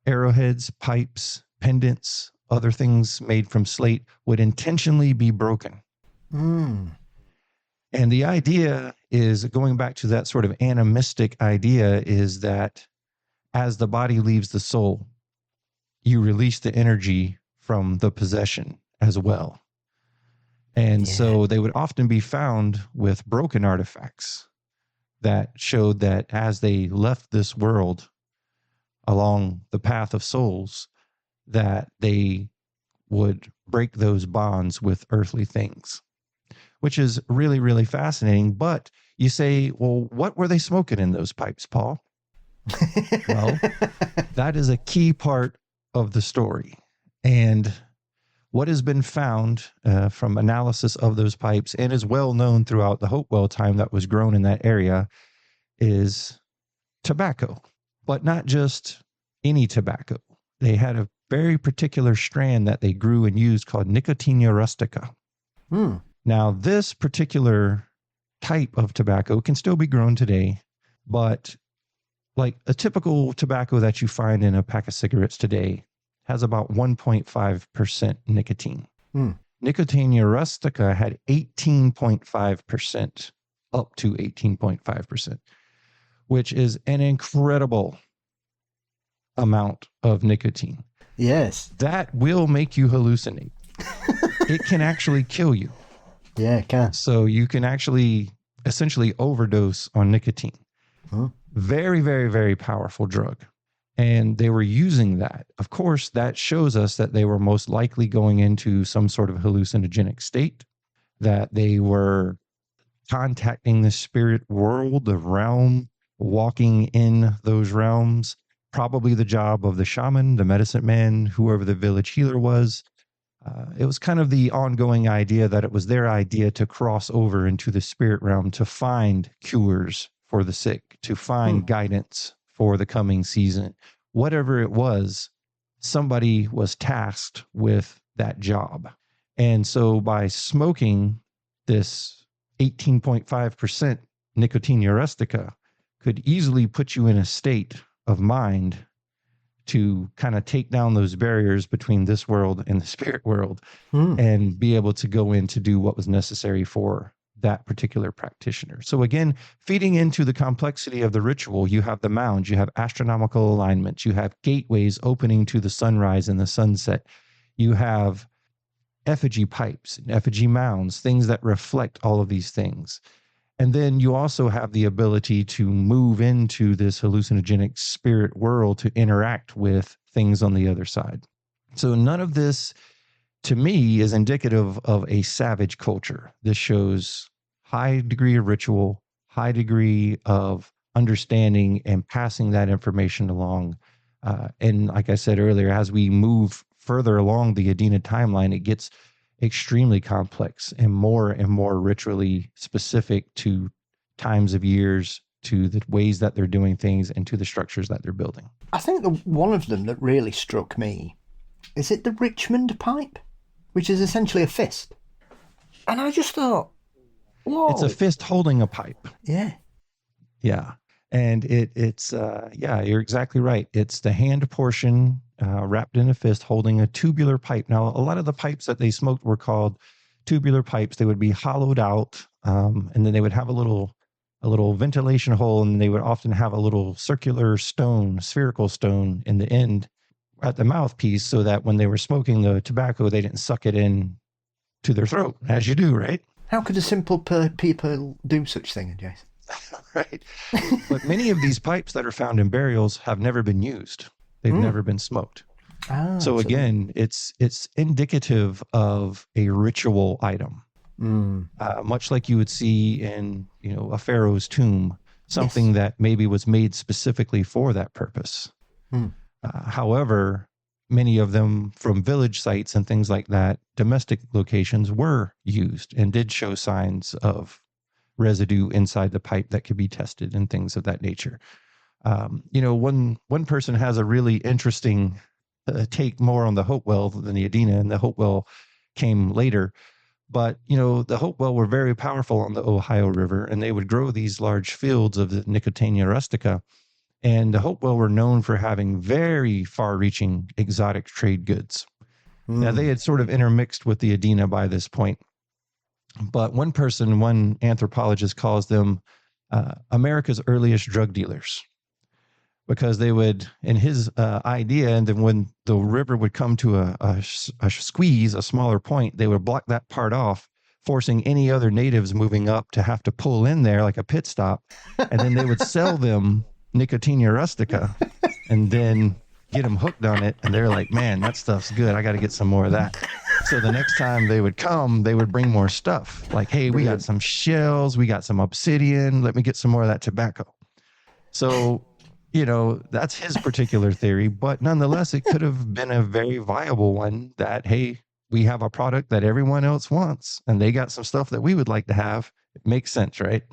arrowheads, pipes, pendants, other things made from slate would intentionally be broken. And the idea is, going back to that sort of animistic idea, is that as the body leaves the soul, you release the energy from the possession as well. And so they would often be found with broken artifacts that showed that as they left this world along the path of souls, that they would break those bonds with earthly things, which is really, really fascinating. But you say, well, what were they smoking in those pipes, Paul? Well, that is a key part of the story. And what has been found from analysis of those pipes, and is well known throughout the Hopewell time that was grown in that area, is tobacco. But not just any tobacco. They had a very particular strand that they grew and used called Nicotiana rustica. Now, this particular type of tobacco can still be grown today, but like a typical tobacco that you find in a pack of cigarettes today has about 1.5% nicotine. Nicotiana rustica had 18.5%, up to 18.5%, which is an incredible amount of nicotine. Yes. That will make you hallucinate. It can actually kill you. Yeah, it can. So you can actually essentially overdose on nicotine. Huh? Very, very, very powerful drug. And they were using that. Of course, that shows us that they were most likely going into some sort of hallucinogenic state, that they were contacting the spirit world, the realm, walking in those realms. Probably the job of the shaman, the medicine man, whoever the village healer was. It was kind of the ongoing idea that it was their idea to cross over into the spirit realm to find cures for the sick, to find guidance for the coming season. Whatever it was, somebody was tasked with that job. And so by smoking this 18.5% Nicotiana rustica could easily put you in a state of mind to kind of take down those barriers between this world and the spirit world and be able to go in to do what was necessary for that particular practitioner. So again, feeding into the complexity of the ritual, you have the mounds, you have astronomical alignments, you have gateways opening to the sunrise and the sunset, you have effigy pipes and effigy mounds, things that reflect all of these things. And then you also have the ability to move into this hallucinogenic spirit world to interact with things on the other side. So none of this, to me, is indicative of a savage culture. This shows high degree of ritual, high degree of understanding and passing that information along. And like I said earlier, as we move further along the Adena timeline, it gets extremely complex and more ritually specific to times of years, to the ways that they're doing things, and to the structures that they're building. I think one of them that really struck me, is it the Richmond pipe, which is essentially a fist. And I just thought, whoa. It's a fist holding a pipe. Yeah. Yeah. And it's you're exactly right. It's the hand portion wrapped in a fist holding a tubular pipe. Now, a lot of the pipes that they smoked were called tubular pipes. They would be hollowed out, and then they would have a little ventilation hole, and they would often have a little circular stone, spherical stone in the end at the mouthpiece, so that when they were smoking the tobacco, they didn't suck it in to their throat, as you do, right? How could a simple people do such thing, Jason? Right. But many of these pipes that are found in burials have never been used. They've never been smoked. So again, it's indicative of a ritual item, much like you would see in a pharaoh's tomb, something that maybe was made specifically for that purpose. However, many of them from village sites and things like that, domestic locations were used and did show signs of residue inside the pipe that could be tested and things of that nature. One person has a really interesting take more on the Hopewell than the Adena, and the Hopewell came later. But, the Hopewell were very powerful on the Ohio River, and they would grow these large fields of the Nicotiana rustica. And the Hopewell were known for having very far-reaching exotic trade goods. Now, they had sort of intermixed with the Adena by this point. But one anthropologist calls them America's earliest drug dealers, because they would, in his idea, and then when the river would come to a squeeze, a smaller point, they would block that part off, forcing any other natives moving up to have to pull in there like a pit stop. And then they would sell them Nicotiana rustica and then get them hooked on it. And they're like, man, that stuff's good. I got to get some more of that. So the next time they would come, they would bring more stuff. Like, hey, we got some shells, we got some obsidian. Let me get some more of that tobacco. So, that's his particular theory. But nonetheless, it could have been a very viable one that, hey, we have a product that everyone else wants, and they got some stuff that we would like to have. It makes sense, right?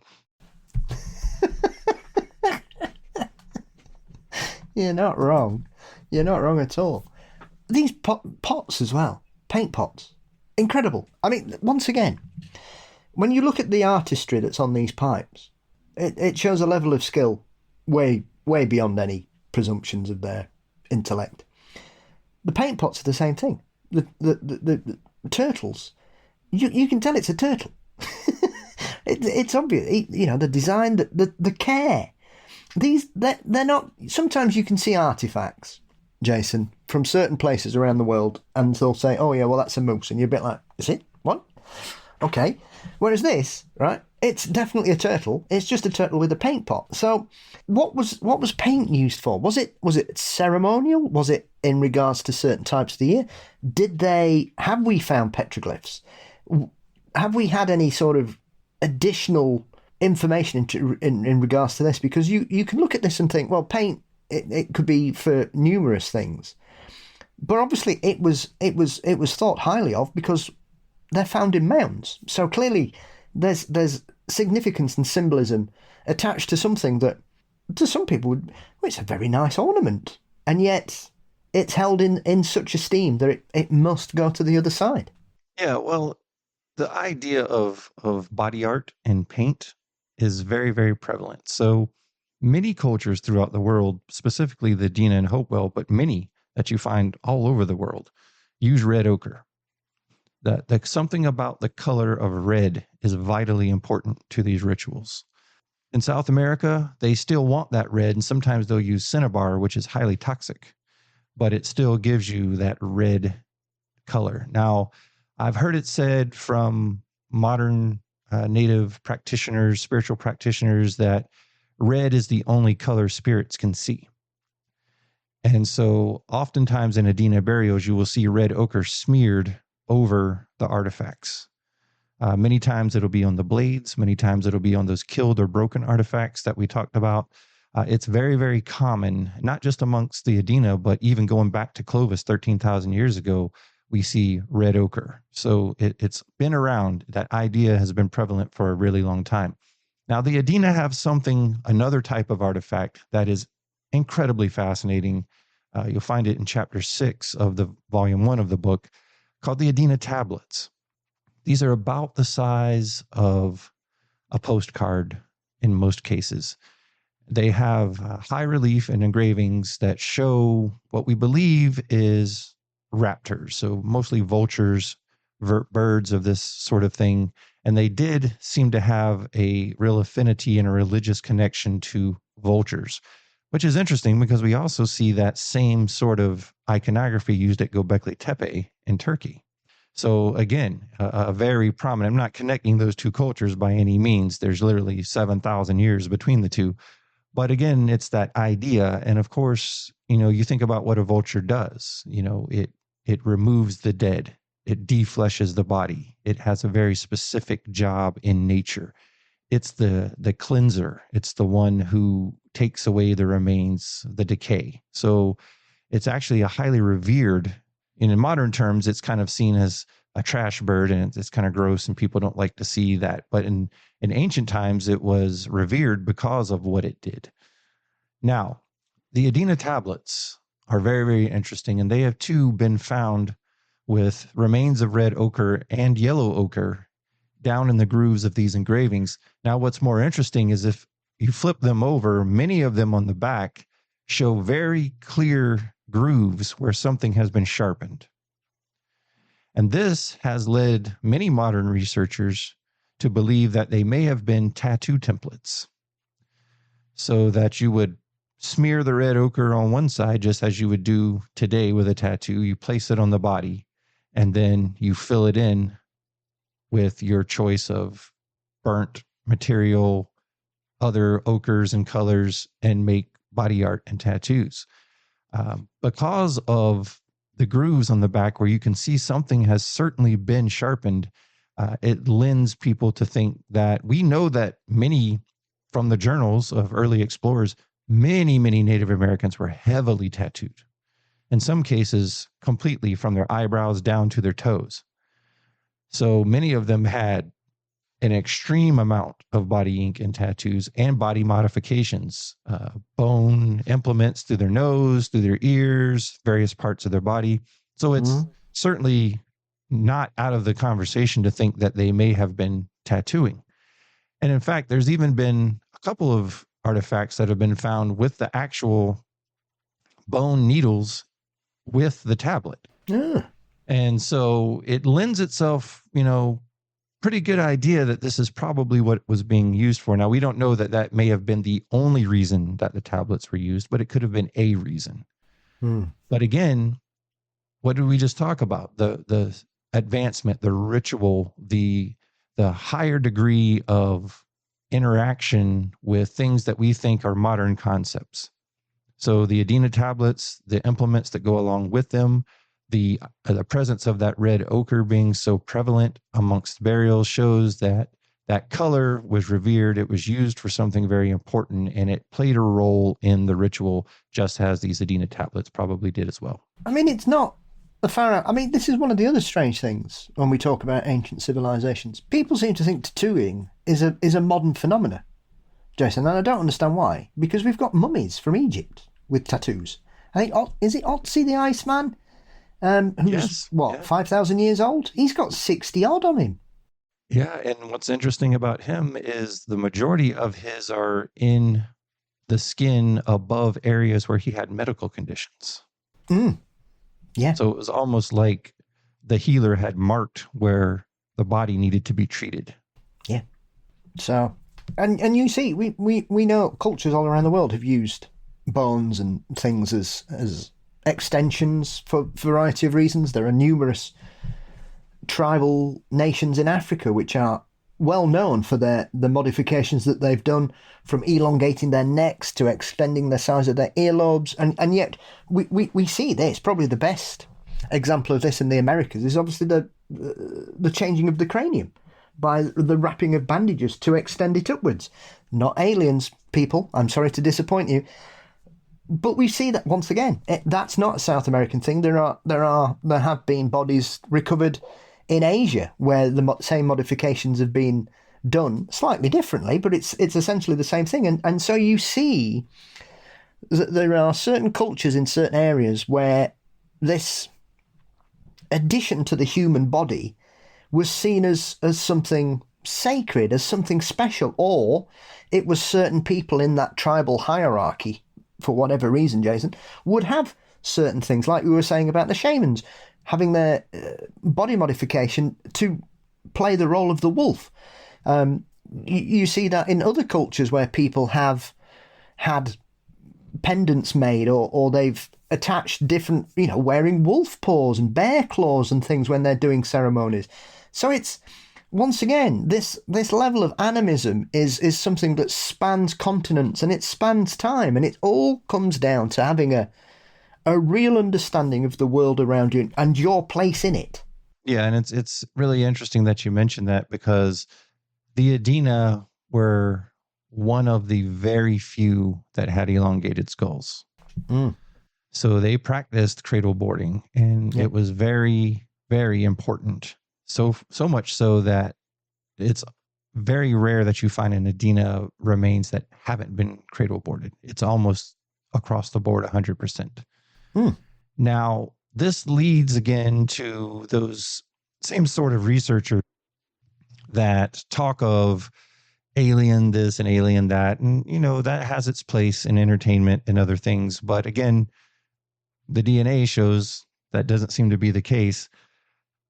You're not wrong. You're not wrong at all. These pots as well, paint pots, incredible. I mean, once again, when you look at the artistry that's on these pipes, it shows a level of skill way beyond any presumptions of their intellect. The paint pots are the same thing. The turtles, you can tell it's a turtle. It's obvious. The design, the care. They're not. Sometimes you can see artifacts, Jason, from certain places around the world, and they'll say, "Oh yeah, well that's a moose," and you're a bit like, "Is it? What? Okay." Whereas this, right? It's definitely a turtle. It's just a turtle with a paint pot. So, what was paint used for? Was it ceremonial? Was it in regards to certain types of the year? Have we found petroglyphs? Have we had any sort of additional information in regards to this? Because you can look at this and think, well, paint it could be for numerous things, but obviously it was thought highly of because they're found in mounds. So clearly there's significance and symbolism attached to something that to some people it's a very nice ornament, and yet it's held in such esteem that it must go to the other side. Yeah, well, the idea of body art and paint is very, very prevalent. So many cultures throughout the world, specifically the Adena and Hopewell, but many that you find all over the world, use red ochre. That something about the color of red is vitally important to these rituals. In South America, they still want that red, and sometimes they'll use cinnabar, which is highly toxic, but it still gives you that red color. Now, I've heard it said from modern native practitioners, spiritual practitioners, that red is the only color spirits can see. And so oftentimes in Adena burials, you will see red ochre smeared over the artifacts. Many times it'll be on the blades. Many times it'll be on those killed or broken artifacts that we talked about. It's very, very common, not just amongst the Adena, but even going back to Clovis 13,000 years ago, we see red ochre. So it's been around. That idea has been prevalent for a really long time. Now, the Adena have another type of artifact that is incredibly fascinating. You'll find it in chapter 6 of the volume 1 of the book, called the Adena tablets. These are about the size of a postcard in most cases. They have high relief and engravings that show what we believe is raptors, so mostly vultures, birds of this sort of thing. And they did seem to have a real affinity and a religious connection to vultures, which is interesting because we also see that same sort of iconography used at Göbekli Tepe in Turkey. So again, a very prominent, I'm not connecting those two cultures by any means. There's literally 7,000 years between the two. But again, it's that idea. And of course, you think about what a vulture does. It removes the dead. It defleshes the body. It has a very specific job in nature. It's the cleanser. It's the one who takes away the remains, the decay. So it's actually a highly revered, in modern terms, it's kind of seen as a trash bird, and it's kind of gross and people don't like to see that. But in ancient times, it was revered because of what it did. Now, the Adena tablets are very, very interesting, and they have too been found with remains of red ochre and yellow ochre down in the grooves of these engravings. Now, what's more interesting is if you flip them over, many of them on the back show very clear grooves where something has been sharpened. And this has led many modern researchers to believe that they may have been tattoo templates, so that you would smear the red ochre on one side, just as you would do today with a tattoo. You place it on the body, and then you fill it in with your choice of burnt material, other ochres and colors, and make body art and tattoos. Because of the grooves on the back where you can see something has certainly been sharpened, it lends people to think that we know that many from the journals of early explorers, many Native Americans were heavily tattooed. In some cases, completely from their eyebrows down to their toes. So many of them had an extreme amount of body ink and tattoos and body modifications, bone implements through their nose, through their ears, various parts of their body. So it's certainly not out of the conversation to think that they may have been tattooing. And in fact, there's even been a couple of artifacts that have been found with the actual bone needles with the tablet. Yeah. And so it lends itself, pretty good idea that this is probably what it was being used for. Now, we don't know that that may have been the only reason that the tablets were used, but it could have been a reason. But again, what did we just talk about? The advancement, the ritual, the higher degree of interaction with things that we think are modern concepts. So the Adena tablets, the implements that go along with them, the presence of that red ochre being so prevalent amongst burials shows that that color was revered. It was used for something very important, and it played a role in the ritual, just as these Adena tablets probably did as well. I mean, it's not a far out. I mean, this is one of the other strange things when we talk about ancient civilizations. People seem to think tattooing is a modern phenomena, Jason, and I don't understand why. Because we've got mummies from Egypt with tattoos. I think, is it Otzi the Iceman? Who's 5,000 years old? He's got 60 odd on him. Yeah, and what's interesting about him is the majority of his are in the skin above areas where he had medical conditions. Yeah. So it was almost like the healer had marked where the body needed to be treated. Yeah. So, and you see, we know cultures all around the world have used bones and things as extensions for a variety of reasons. There are numerous tribal nations in Africa which are well known for the modifications that they've done, from elongating their necks to extending the size of their earlobes, and yet we see this. Probably the best example of this in the Americas is obviously the changing of the cranium by the wrapping of bandages to extend it upwards. Not aliens, people, I'm sorry to disappoint you. But we see that once again. That's not a South American thing. There have been bodies recovered in Asia where the same modifications have been done slightly differently, but it's essentially the same thing. And so you see that there are certain cultures in certain areas where this addition to the human body was seen as something sacred, as something special, or it was certain people in that tribal hierarchy, for whatever reason, Jason, would have certain things, like we were saying about the shamans having their body modification to play the role of the wolf. You see that in other cultures where people have had pendants made, or they've attached different, wearing wolf paws and bear claws and things when they're doing ceremonies. So it's, once again, this level of animism is something that spans continents and it spans time, and it all comes down to having a real understanding of the world around you and your place in it. Yeah, and it's really interesting that you mentioned that, because the Adena were one of the very few that had elongated skulls. So they practiced cradle boarding, and it was very, very important. So much so that it's very rare that you find an Adena remains that haven't been cradle boarded. It's almost across the board 100%. Now, this leads again to those same sort of researchers that talk of alien this and alien that, and that has its place in entertainment and other things. But again, the DNA shows that doesn't seem to be the case.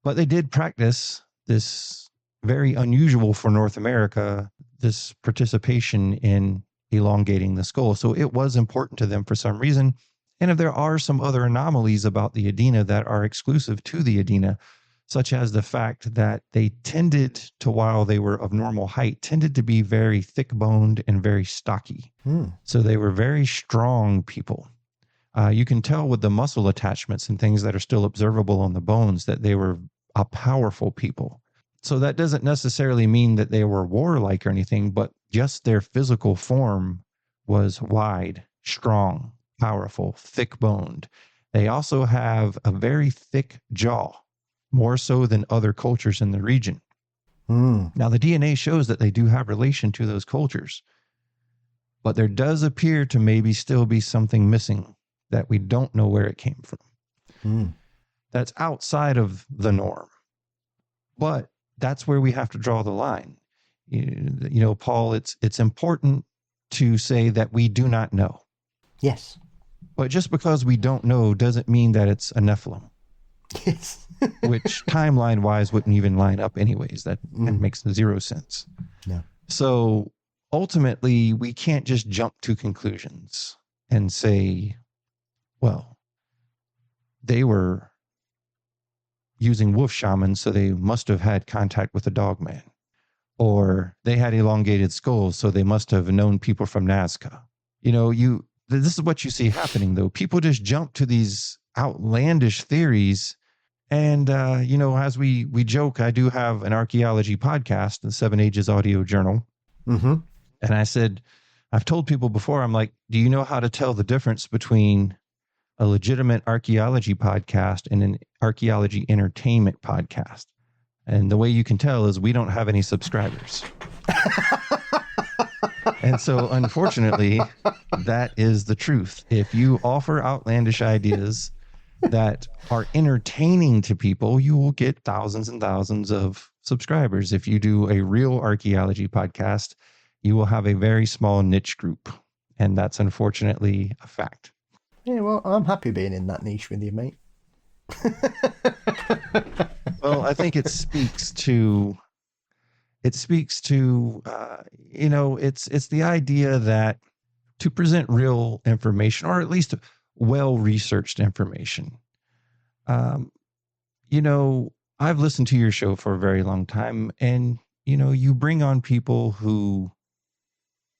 But they did practice this very unusual for North America, this participation in elongating the skull. So it was important to them for some reason. And if there are some other anomalies about the Adena that are exclusive to the Adena, such as the fact that they tended to, while they were of normal height, tended to be very thick-boned and very stocky. So they were very strong people. You can tell with the muscle attachments and things that are still observable on the bones that they were a powerful people. So that doesn't necessarily mean that they were warlike or anything, but just their physical form was wide, strong, powerful, thick-boned. They also have a very thick jaw, more so than other cultures in the region. Now, the DNA shows that they do have relation to those cultures, but there does appear to maybe still be something missing that we don't know where it came from. That's outside of the norm. But that's where we have to draw the line. Paul, it's important to say that we do not know. Yes. But just because we don't know doesn't mean that it's a Nephilim. Yes. which timeline-wise wouldn't even line up anyways. That makes zero sense. Yeah. So ultimately, we can't just jump to conclusions and say, well, they were using wolf shamans, so they must have had contact with the dog man. Or they had elongated skulls, so they must have known people from Nazca. This is what you see happening, though. People just jump to these outlandish theories. And, as we joke, I do have an archaeology podcast, the 7 Ages Audio Journal. Mm-hmm. And I said, I've told people before, I'm like, do you know how to tell the difference between a legitimate archaeology podcast and an archaeology entertainment podcast? And the way you can tell is we don't have any subscribers. And so, unfortunately, that is the truth. If you offer outlandish ideas that are entertaining to people, you will get thousands and thousands of subscribers. If you do a real archaeology podcast, you will have a very small niche group. And that's unfortunately a fact. Yeah, well, I'm happy being in that niche with you, mate. Well, I think it speaks to it's the idea that to present real information, or at least well-researched information. I've listened to your show for a very long time, and, you bring on people who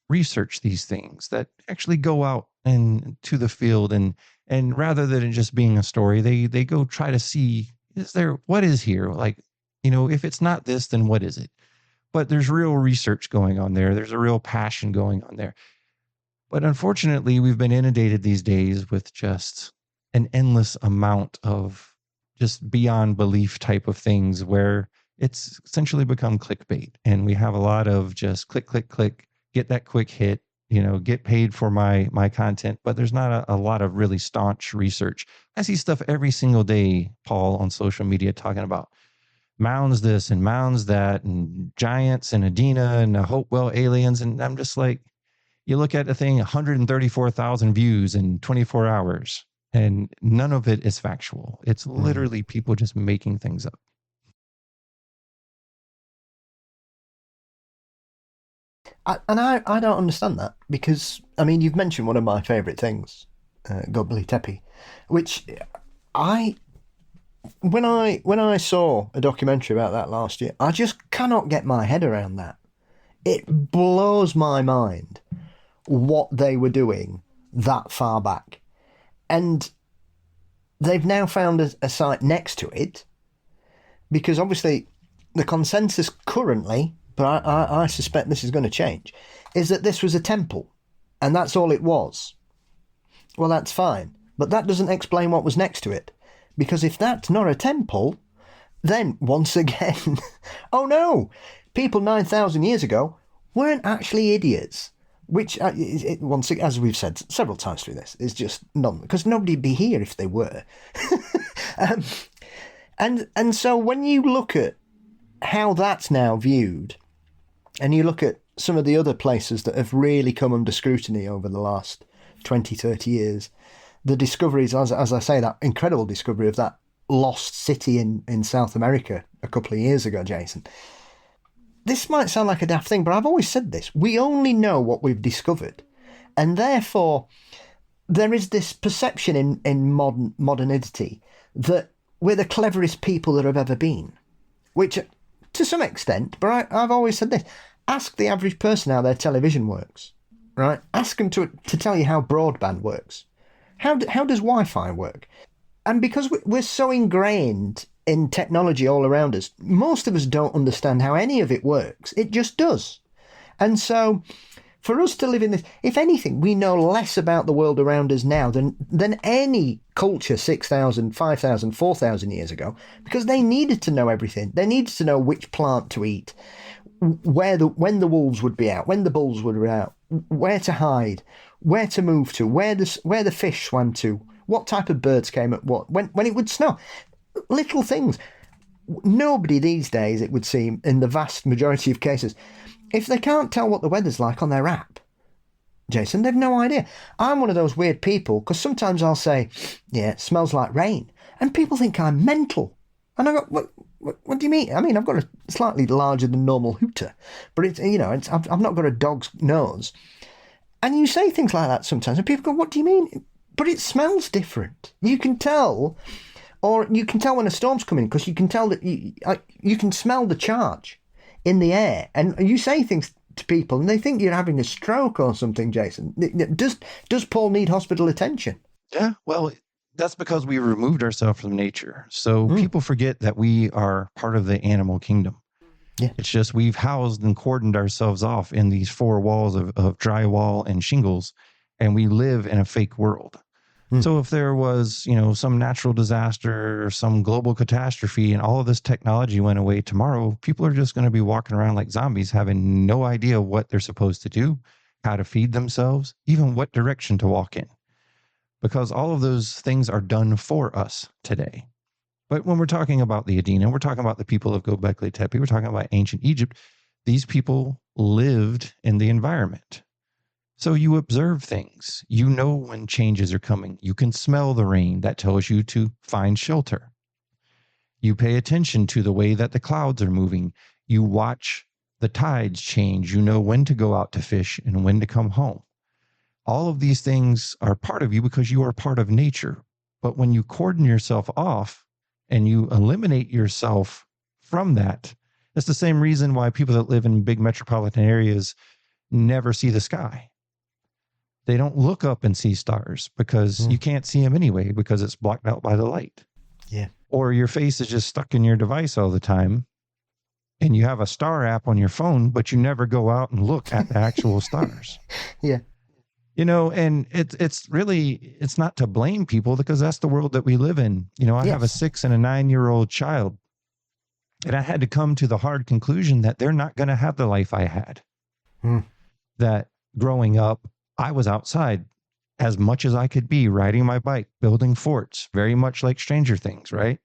research these things, that actually go out and to the field, and rather than it just being a story, they go try to see, what is here? Like, if it's not this, then what is it? But there's real research going on there. There's a real passion going on there. But unfortunately, we've been inundated these days with just an endless amount of just beyond belief type of things, where it's essentially become clickbait. And we have a lot of just click, click, click, get that quick hit, get paid for my content. But there's not a lot of really staunch research. I see stuff every single day, Paul, on social media talking about mounds this and mounds that, and giants and Adena and Hopewell aliens. And I'm just like, you look at the thing, 134,000 views in 24 hours, and none of it is factual. It's literally people just making things up. I don't understand that, because, you've mentioned one of my favourite things, Gobli Tepe, which when I saw a documentary about that last year, I just cannot get my head around that. It blows my mind what they were doing that far back. And they've now found a site next to it, because obviously the consensus currently, but I suspect this is going to change, is that this was a temple and that's all it was. Well, that's fine, but that doesn't explain what was next to it. Because if that's not a temple, then once again, oh no, people 9,000 years ago weren't actually idiots. Which, once again, as we've said several times through this, is just because nobody'd be here if they were. And so when you look at how that's now viewed, and you look at some of the other places that have really come under scrutiny over the last 20, 30 years, the discoveries, as I say, that incredible discovery of that lost city in South America a couple of years ago, Jason. This might sound like a daft thing, but I've always said this. We only know what we've discovered. And therefore, there is this perception in modernity that we're the cleverest people that have ever been. Which, to some extent, but I've always said this. Ask the average person how their television works, right? Ask them to tell you how broadband works. How does Wi-Fi work? And because we're so ingrained in technology all around us, most of us don't understand how any of it works. It just does. And so for us to live in this, if anything, we know less about the world around us now than any culture 6,000, 5,000, 4,000 years ago, because they needed to know everything. They needed to know which plant to eat, when the wolves would be out, when the bulls would be out, where to hide, where to move to, where the fish swam to, what type of birds came at what, when it would snow. Little things. Nobody these days, it would seem, in the vast majority of cases, if they can't tell what the weather's like on their app, Jason, they've no idea. I'm one of those weird people, because sometimes I'll say, yeah, it smells like rain, and people think I'm mental. And I go, what do you mean? I mean, I've got a slightly larger than normal hooter, but I've not got a dog's nose. And you say things like that sometimes, and people go, what do you mean? But it smells different. You can tell, or you can tell when a storm's coming, because you can tell that you can smell the charge in the air. And you say things to people, and they think you're having a stroke or something, Jason. Does Paul need hospital attention? Yeah, well, that's because we removed ourselves from nature. So people forget that we are part of the animal kingdom. Yeah. It's just we've housed and cordoned ourselves off in these four walls of drywall and shingles, and we live in a fake world. So if there was, some natural disaster or some global catastrophe and all of this technology went away tomorrow, people are just going to be walking around like zombies, having no idea what they're supposed to do, how to feed themselves, even what direction to walk in, because all of those things are done for us today. But when we're talking about the Adena, we're talking about the people of Göbekli Tepe, we're talking about ancient Egypt. These people lived in the environment. So you observe things. You know when changes are coming. You can smell the rain. That tells you to find shelter. You pay attention to the way that the clouds are moving. You watch the tides change. You know when to go out to fish and when to come home. All of these things are part of you because you are part of nature. But when you cordon yourself off and you eliminate yourself from that, it's the same reason why people that live in big metropolitan areas never see the sky. They don't look up and see stars because you can't see them anyway because it's blocked out by the light. Yeah. Or your face is just stuck in your device all the time and you have a star app on your phone, but you never go out and look at the actual stars. Yeah. And it's not to blame people because that's the world that we live in. I have a 6 and a 9-year-old child, and I had to come to the hard conclusion that they're not going to have the life I had. That growing up, I was outside as much as I could be, riding my bike, building forts, very much like Stranger Things, right?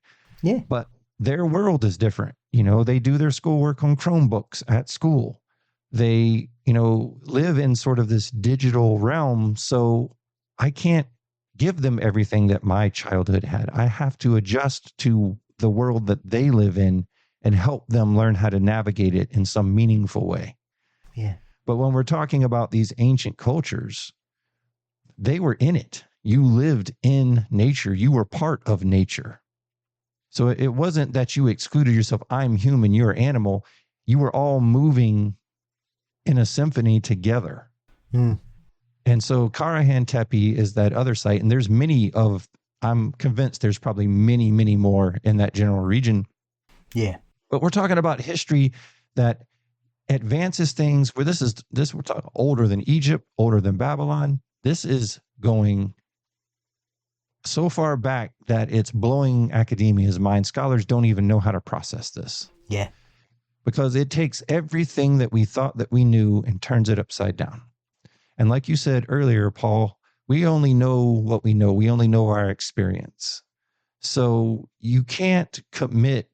Yeah. But their world is different. They do their schoolwork on Chromebooks at school. They, live in sort of this digital realm. So I can't give them everything that my childhood had. I have to adjust to the world that they live in and help them learn how to navigate it in some meaningful way. Yeah. But when we're talking about these ancient cultures, they were in it. You lived in nature. You were part of nature. So it wasn't that you excluded yourself. I'm human, you're animal. You were all moving in a symphony together. And so Karahan Tepe is that other site. And there's I'm convinced there's probably many, many more in that general region. Yeah. But we're talking about history that advances things where we're talking older than Egypt, older than Babylon. This is going so far back that it's blowing academia's mind. Scholars don't even know how to process this. Yeah. Because it takes everything that we thought that we knew and turns it upside down. And like you said earlier, Paul, we only know what we know. We only know our experience. So you can't commit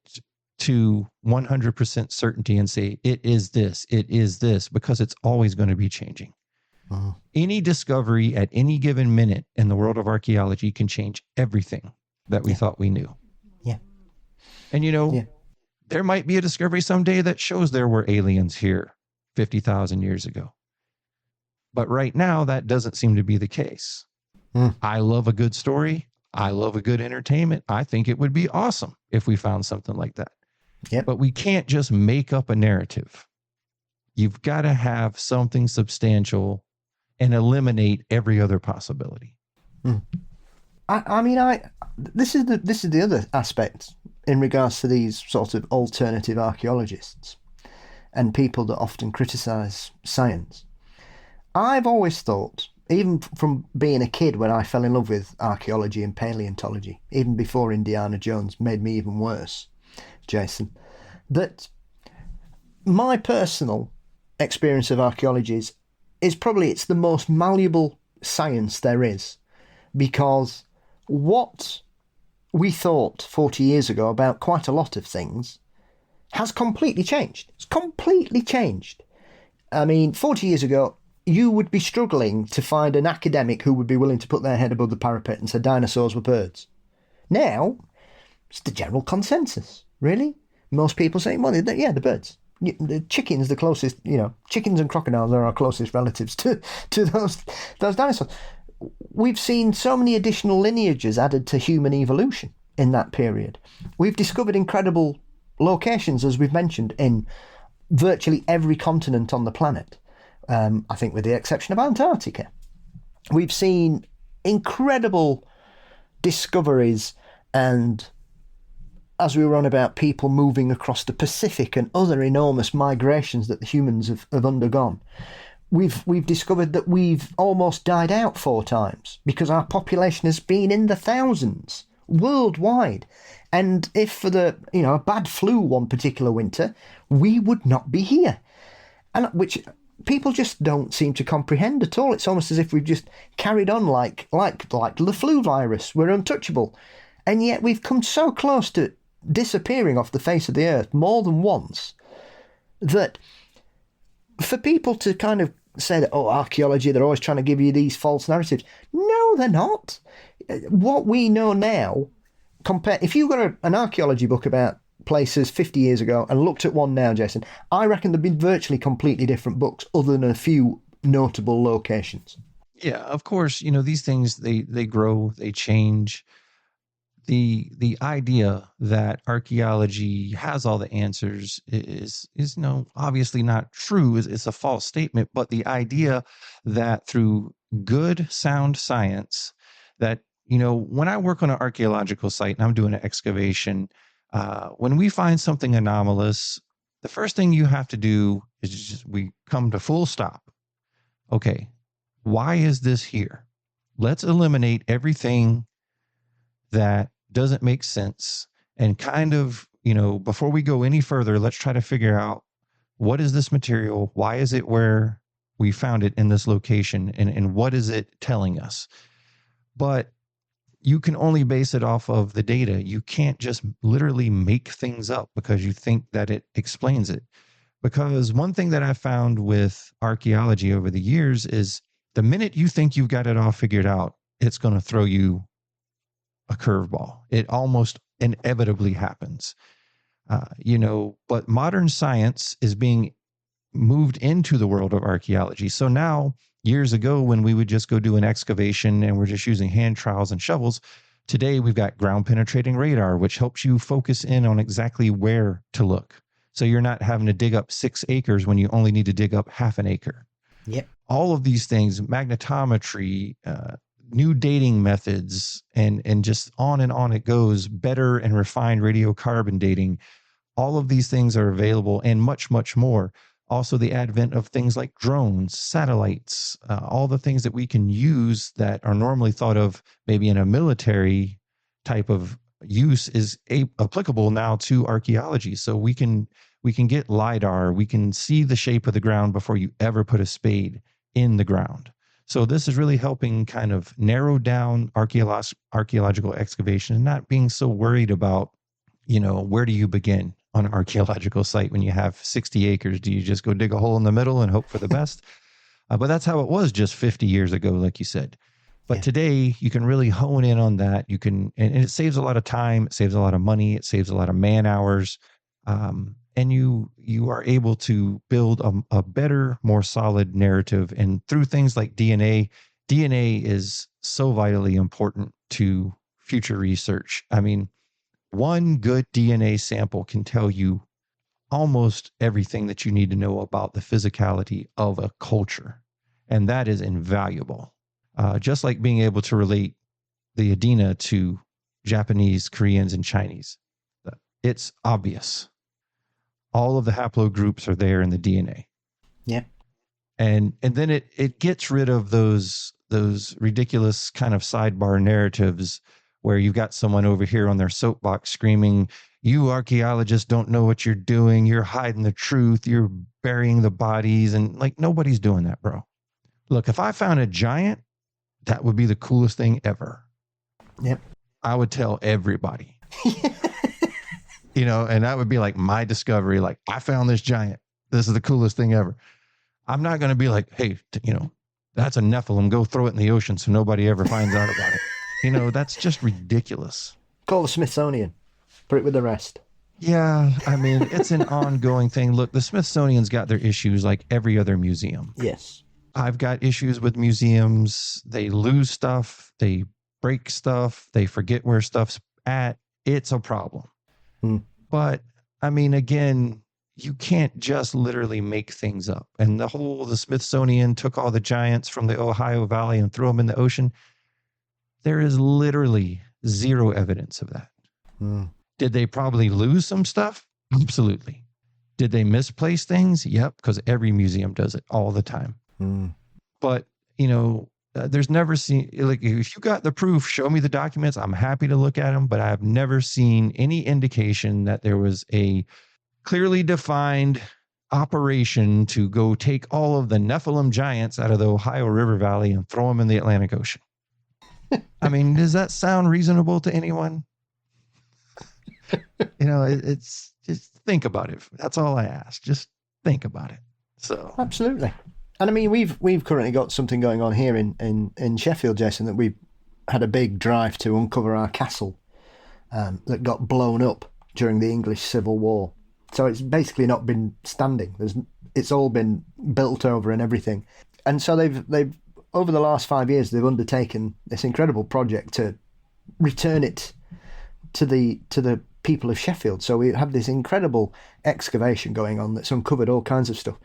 to 100% certainty and say, it is this, because it's always going to be changing. Any discovery at any given minute in the world of archaeology can change everything that we thought we knew. Yeah. And there might be a discovery someday that shows there were aliens here 50,000 years ago. But right now, that doesn't seem to be the case. I love a good story. I love a good entertainment. I think it would be awesome if we found something like that. Yep. But we can't just make up a narrative. You've got to have something substantial and eliminate every other possibility. This is the other aspect in regards to these sort of alternative archaeologists and people that often criticize science. I've always thought, even from being a kid when I fell in love with archaeology and paleontology, even before Indiana Jones made me even worse, Jason, that my personal experience of archaeology is probably it's the most malleable science there is, because what we thought 40 years ago about quite a lot of things has completely changed. It's completely changed. I mean, 40 years ago, you would be struggling to find an academic who would be willing to put their head above the parapet and say dinosaurs were birds. Now, It's the general consensus, really. Most people say, well, yeah, the birds. The chickens, the closest, chickens and crocodiles are our closest relatives to those dinosaurs. We've seen so many additional lineages added to human evolution in that period. We've discovered incredible locations, as we've mentioned, in virtually every continent on the planet. I think with the exception of Antarctica. We've seen incredible discoveries, and as we were on about people moving across the Pacific and other enormous migrations that the humans have undergone, we've discovered that we've almost died out 4 times because our population has been in the thousands worldwide. And if for a bad flu one particular winter, we would not be here. And which people just don't seem to comprehend at all. It's almost as if we've just carried on like the flu virus. We're untouchable. And yet we've come so close to disappearing off the face of the earth more than once that for people to kind of say that, archaeology, they're always trying to give you these false narratives. No, they're not. What we know now, if you got an archaeology book about places 50 years ago and looked at one now, Jason, I reckon they'd be virtually completely different books other than a few notable locations. Yeah, of course, these things, they grow, they change. The idea that archaeology has all the answers is obviously not true. It's a false statement. But the idea that through good, sound science, that when I work on an archaeological site and I'm doing an excavation, when we find something anomalous, the first thing you have to do is we come to full stop. Okay, why is this here? Let's eliminate everything that doesn't make sense, and kind of, before we go any further, let's try to figure out, what is this material? Why is it where we found it in this location? And what is it telling us? But you can only base it off of the data. You can't just literally make things up because you think that it explains it. Because one thing that I found with archaeology over the years is the minute you think you've got it all figured out, it's going to throw you a curveball. It almost inevitably happens. But modern science is being moved into the world of archaeology. So now, years ago, when we would just go do an excavation and we're just using hand trowels and shovels, today we've got ground penetrating radar, which helps you focus in on exactly where to look. So you're not having to dig up 6 acres when you only need to dig up half an acre. Yep. All of these things, magnetometry, new dating methods, and just on and on it goes, better and refined radiocarbon dating. All of these things are available, and much, much more. Also, the advent of things like drones, satellites, all the things that we can use that are normally thought of maybe in a military type of use is applicable now to archaeology. So we can get LiDAR, we can see the shape of the ground before you ever put a spade in the ground. So this is really helping kind of narrow down archaeological excavation and not being so worried about, where do you begin on an archaeological site when you have 60 acres? Do you just go dig a hole in the middle and hope for the best? But that's how it was just 50 years ago, like you said. But today you can really hone in on that. You can, and it saves a lot of time, it saves a lot of money, it saves a lot of man hours. And you are able to build a better, more solid narrative. And through things like DNA is so vitally important to future research. I mean, one good DNA sample can tell you almost everything that you need to know about the physicality of a culture. And that is invaluable. Just like being able to relate the Adena to Japanese, Koreans, and Chinese. It's obvious. All of the haplogroups are there in the DNA. Yeah. And then it gets rid of those ridiculous kind of sidebar narratives where you've got someone over here on their soapbox screaming, "You archaeologists don't know what you're doing. You're hiding the truth. You're burying the bodies." And like, nobody's doing that, bro. Look, if I found a giant, that would be the coolest thing ever. Yep. I would tell everybody. And that would be like my discovery. Like, I found this giant. This is the coolest thing ever. I'm not going to be like, hey, that's a Nephilim. Go throw it in the ocean so nobody ever finds out about it. That's just ridiculous. Call the Smithsonian. Put it with the rest. Yeah, I mean, it's an ongoing thing. Look, the Smithsonian's got their issues like every other museum. Yes. I've got issues with museums. They lose stuff, they break stuff, they forget where stuff's at. It's a problem. But I mean, again, you can't just literally make things up. And the Smithsonian took all the giants from the Ohio Valley and threw them in the ocean. There is literally zero evidence of that. Did they probably lose some stuff? Absolutely. Did they misplace things? Yep, because every museum does it all the time. But, there's never seen, like, if you got the proof, show me the documents. I'm happy to look at them, but I've never seen any indication that there was a clearly defined operation to go take all of the Nephilim giants out of the Ohio River Valley and throw them in the Atlantic Ocean. I mean, does that sound reasonable to anyone? It's just think about it. That's all I ask. Just think about it. So absolutely. And I mean, we've currently got something going on here in Sheffield, Jason, that we've had a big drive to uncover our castle that got blown up during the English Civil War. So it's basically not been standing. It's all been built over and everything. And so they've over the last 5 years they've undertaken this incredible project to return it to the people of Sheffield. So we have this incredible excavation going on that's uncovered all kinds of stuff.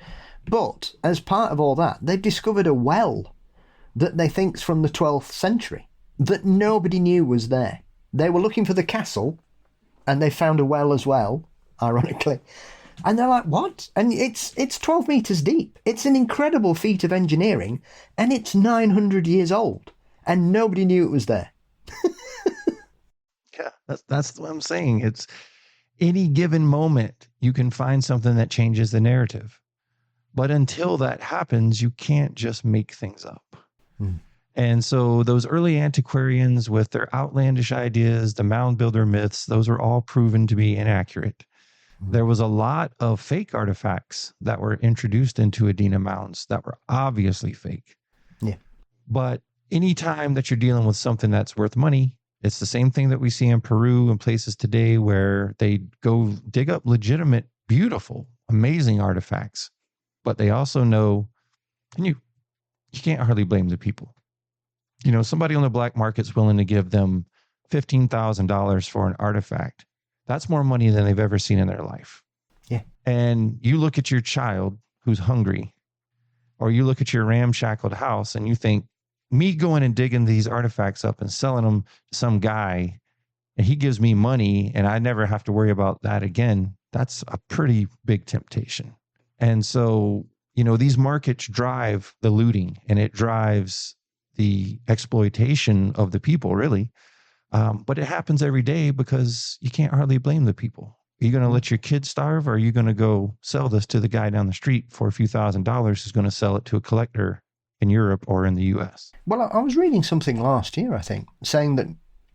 But as part of all that, they've discovered a well that they think's from the 12th century that nobody knew was there. They were looking for the castle and they found a well as well, ironically. And they're like, what? And it's 12 metres deep. It's an incredible feat of engineering and it's 900 years old and nobody knew it was there. Yeah, that's what I'm saying. It's any given moment you can find something that changes the narrative. But until that happens, you can't just make things up. And so those early antiquarians with their outlandish ideas, the mound builder myths, those are all proven to be inaccurate. There was a lot of fake artifacts that were introduced into Adena mounds that were obviously fake. Yeah. But anytime that you're dealing with something that's worth money, it's the same thing that we see in Peru and places today where they go dig up legitimate, beautiful, amazing artifacts. But they also know, and you can't hardly blame the people. Somebody on the black market's willing to give them $15,000 for an artifact. That's more money than they've ever seen in their life. Yeah. And you look at your child who's hungry, or you look at your ramshackled house and you think, me going and digging these artifacts up and selling them to some guy, and he gives me money and I never have to worry about that again, that's a pretty big temptation. And so, these markets drive the looting and it drives the exploitation of the people, really. But it happens every day because you can't hardly blame the people. Are you going to let your kids starve, or are you going to go sell this to the guy down the street for a few $1,000s who's going to sell it to a collector in Europe or in the US? Well, I was reading something last year, I think, saying that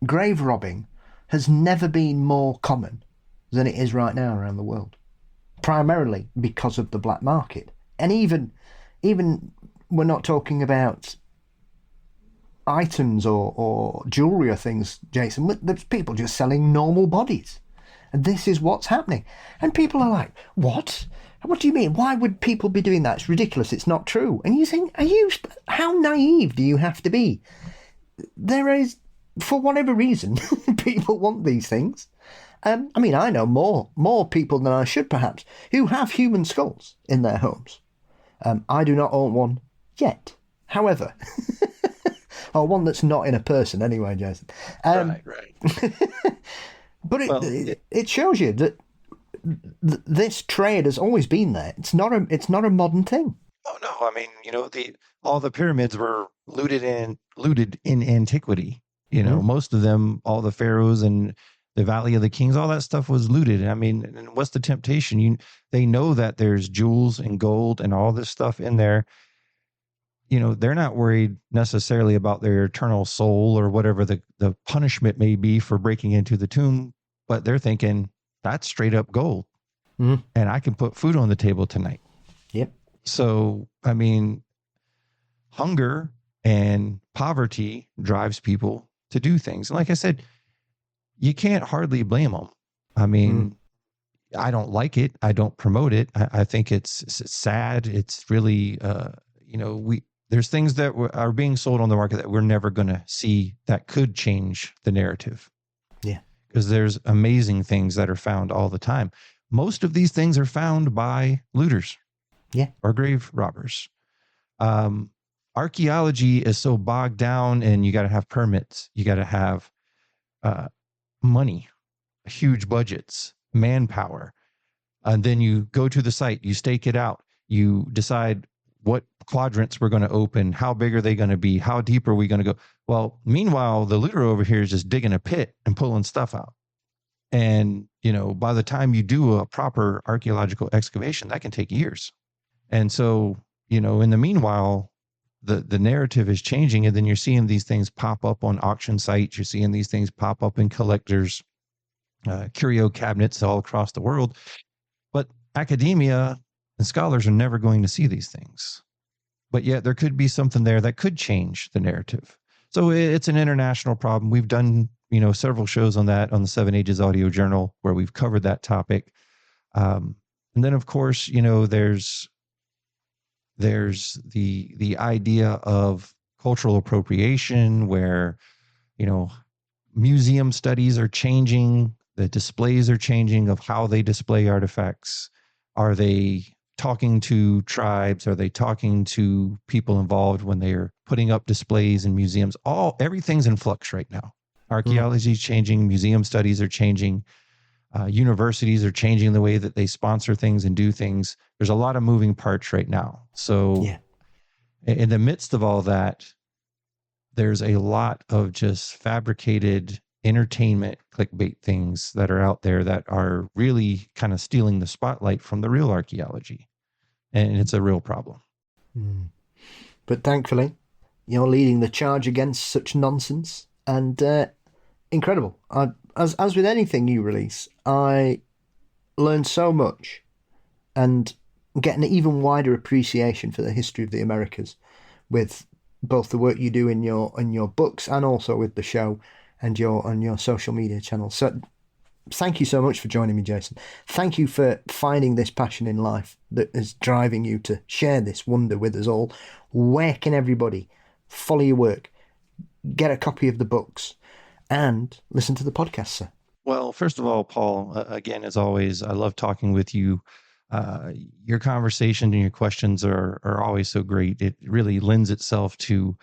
grave robbing has never been more common than it is right now around the world, primarily because of the black market. And even we're not talking about items or jewellery or things, Jason. There's people just selling normal bodies. And this is what's happening. And people are like, what? What do you mean? Why would people be doing that? It's ridiculous. It's not true. And you think, how naive do you have to be? There is, for whatever reason, people want these things. I I know more people than I should perhaps who have human skulls in their homes. I do not own one yet. However, or one that's not in a person anyway, Jason. Right. But it shows you that this trade has always been there. It's not a modern thing. Oh no, I mean, all the pyramids were looted in antiquity. Most of them, all the pharaohs and the Valley of the Kings, all that stuff was looted. I mean, and what's the temptation? They know that there's jewels and gold and all this stuff in there. They're not worried necessarily about their eternal soul or whatever the punishment may be for breaking into the tomb, but they're thinking that's straight up gold. And I can put food on the table tonight. Yep. So, I mean, hunger and poverty drives people to do things. And like I said, you can't hardly blame them. I mean, I don't like it. I don't promote it. I think it's sad. It's really, there's things that are being sold on the market that we're never going to see that could change the narrative. Yeah. Because there's amazing things that are found all the time. Most of these things are found by looters. Yeah. Or grave robbers. Archaeology is so bogged down, and you got to have permits. You got to have money, huge budgets, manpower. And then you go to the site, you stake it out, you decide what quadrants we're going to open, how big are they going to be, how deep are we going to go. Well, meanwhile, the looter over here is just digging a pit and pulling stuff out. And, by the time you do a proper archaeological excavation, that can take years. And so, in the meanwhile, the narrative is changing, and then you're seeing these things pop up on auction sites. You're seeing these things pop up in collectors, curio cabinets all across the world. But academia and scholars are never going to see these things. But yet there could be something there that could change the narrative. So it's an international problem. We've done, several shows on that on the 7 Ages Audio Journal where we've covered that topic. And then, of course, there's the idea of cultural appropriation where, museum studies are changing. The displays are changing of how they display artifacts. Are they talking to tribes? Are they talking to people involved when they're putting up displays in museums? Everything's in flux right now. Archaeology is changing. Museum studies are changing. Universities are changing the way that they sponsor things and do things. There's a lot of moving parts right now. So in the midst of all that, there's a lot of just fabricated entertainment clickbait things that are out there that are really kind of stealing the spotlight from the real archaeology. And it's a real problem. But thankfully, you're leading the charge against such nonsense, and incredible. As with anything you release, I learn so much and get an even wider appreciation for the history of the Americas with both the work you do in your books and also with the show and on your social media channels. So thank you so much for joining me, Jason. Thank you for finding this passion in life that is driving you to share this wonder with us all. Where can everybody follow your work, get a copy of the books, and listen to the podcast, sir? Well, first of all, Paul, again, as always, I love talking with you. Your conversation and your questions are always so great. It really lends itself to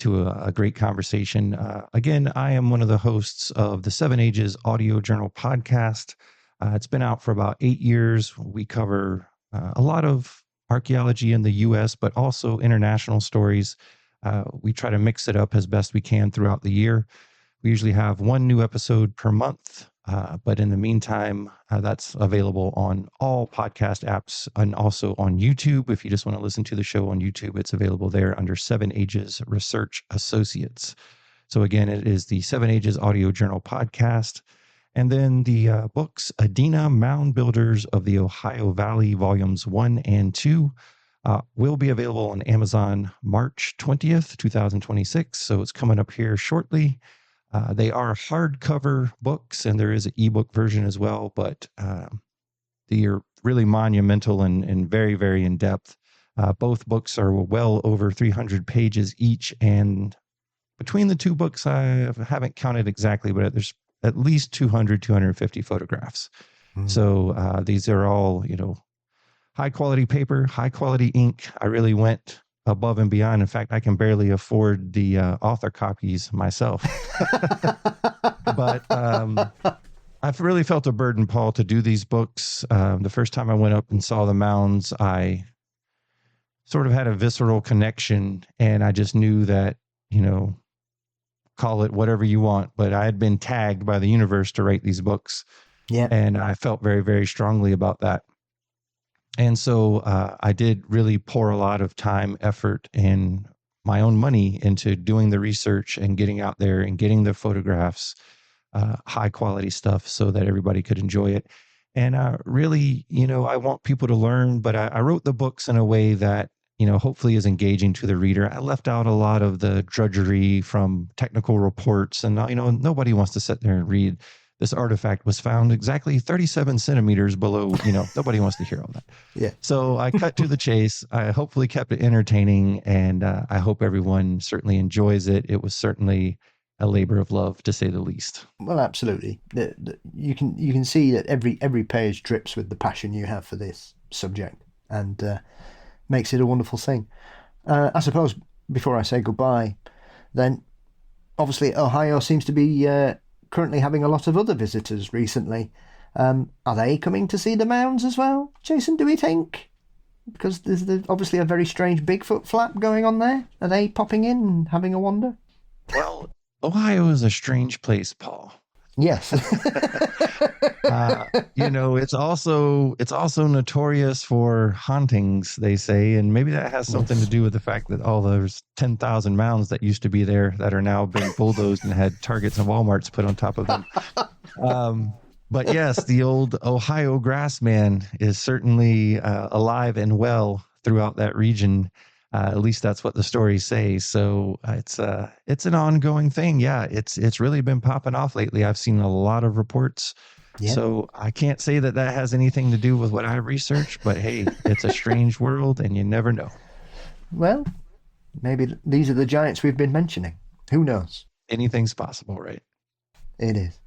a great conversation. Again, I am one of the hosts of the 7 Ages Audio Journal podcast. It's been out for about 8 years. We cover a lot of archaeology in the U.S., but also international stories. We try to mix it up as best we can throughout the year. We usually have one new episode per month, but in the meantime, that's available on all podcast apps and also on YouTube. If you just want to listen to the show on YouTube, it's available there under 7 Ages Research Associates. So again, it is the 7 Ages Audio Journal podcast. And then the books, Adena, Mound Builders of the Ohio Valley, Volumes 1 and 2, will be available on Amazon March 20th, 2026. So it's coming up here shortly. They are hardcover books, and there is an ebook version as well, but they are really monumental and very, very in-depth. Both books are well over 300 pages each, and between the two books, I haven't counted exactly, but there's at least 250 photographs. So these are all, high-quality paper, high-quality ink. I really went above and beyond. In fact, I can barely afford the author copies myself. But I've really felt a burden, Paul, to do these books. The first time I went up and saw the mounds, I sort of had a visceral connection, and I just knew that, call it whatever you want, but I had been tagged by the universe to write these books. Yeah. And I felt very, very strongly about that. And so I did really pour a lot of time, effort, and my own money into doing the research and getting out there and getting the photographs, high quality stuff so that everybody could enjoy it. And really, I want people to learn, but I wrote the books in a way that, hopefully is engaging to the reader. I left out a lot of the drudgery from technical reports, and, nobody wants to sit there and read this artifact was found exactly 37 centimeters below, nobody wants to hear all that. Yeah. So I cut to the chase. I hopefully kept it entertaining, and I hope everyone certainly enjoys it. It was certainly a labor of love, to say the least. Well, absolutely. You can see that every page drips with the passion you have for this subject, and makes it a wonderful thing. I suppose before I say goodbye, then obviously Ohio seems to be currently having a lot of other visitors recently. Are they coming to see the mounds as well, Jason, do we think? Because there's obviously a very strange Bigfoot flap going on there. Are they popping in and having a wander? Well, Ohio is a strange place, Paul. Yes. It's also notorious for hauntings, they say, and maybe that has something to do with the fact that all those 10,000 mounds that used to be there that are now being bulldozed and had Targets and Walmarts put on top of them. But yes, the old Ohio grassman is certainly alive and well throughout that region. At least that's what the stories say. So it's an ongoing thing. Yeah, it's really been popping off lately. I've seen a lot of reports. Yeah. So I can't say that has anything to do with what I researched, but hey, it's a strange world and you never know. Well, maybe these are the giants we've been mentioning. Who knows? Anything's possible, right? It is.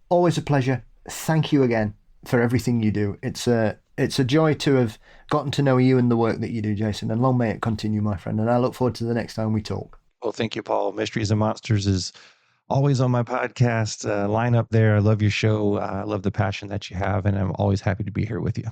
Always a pleasure. Thank you again for everything you do. It's a joy to have gotten to know you and the work that you do, Jason, and long may it continue, my friend. And I look forward to the next time we talk. Well, thank you, Paul. Mysteries and Monsters is always on my podcast line up there. I love your show. I love the passion that you have, and I'm always happy to be here with you.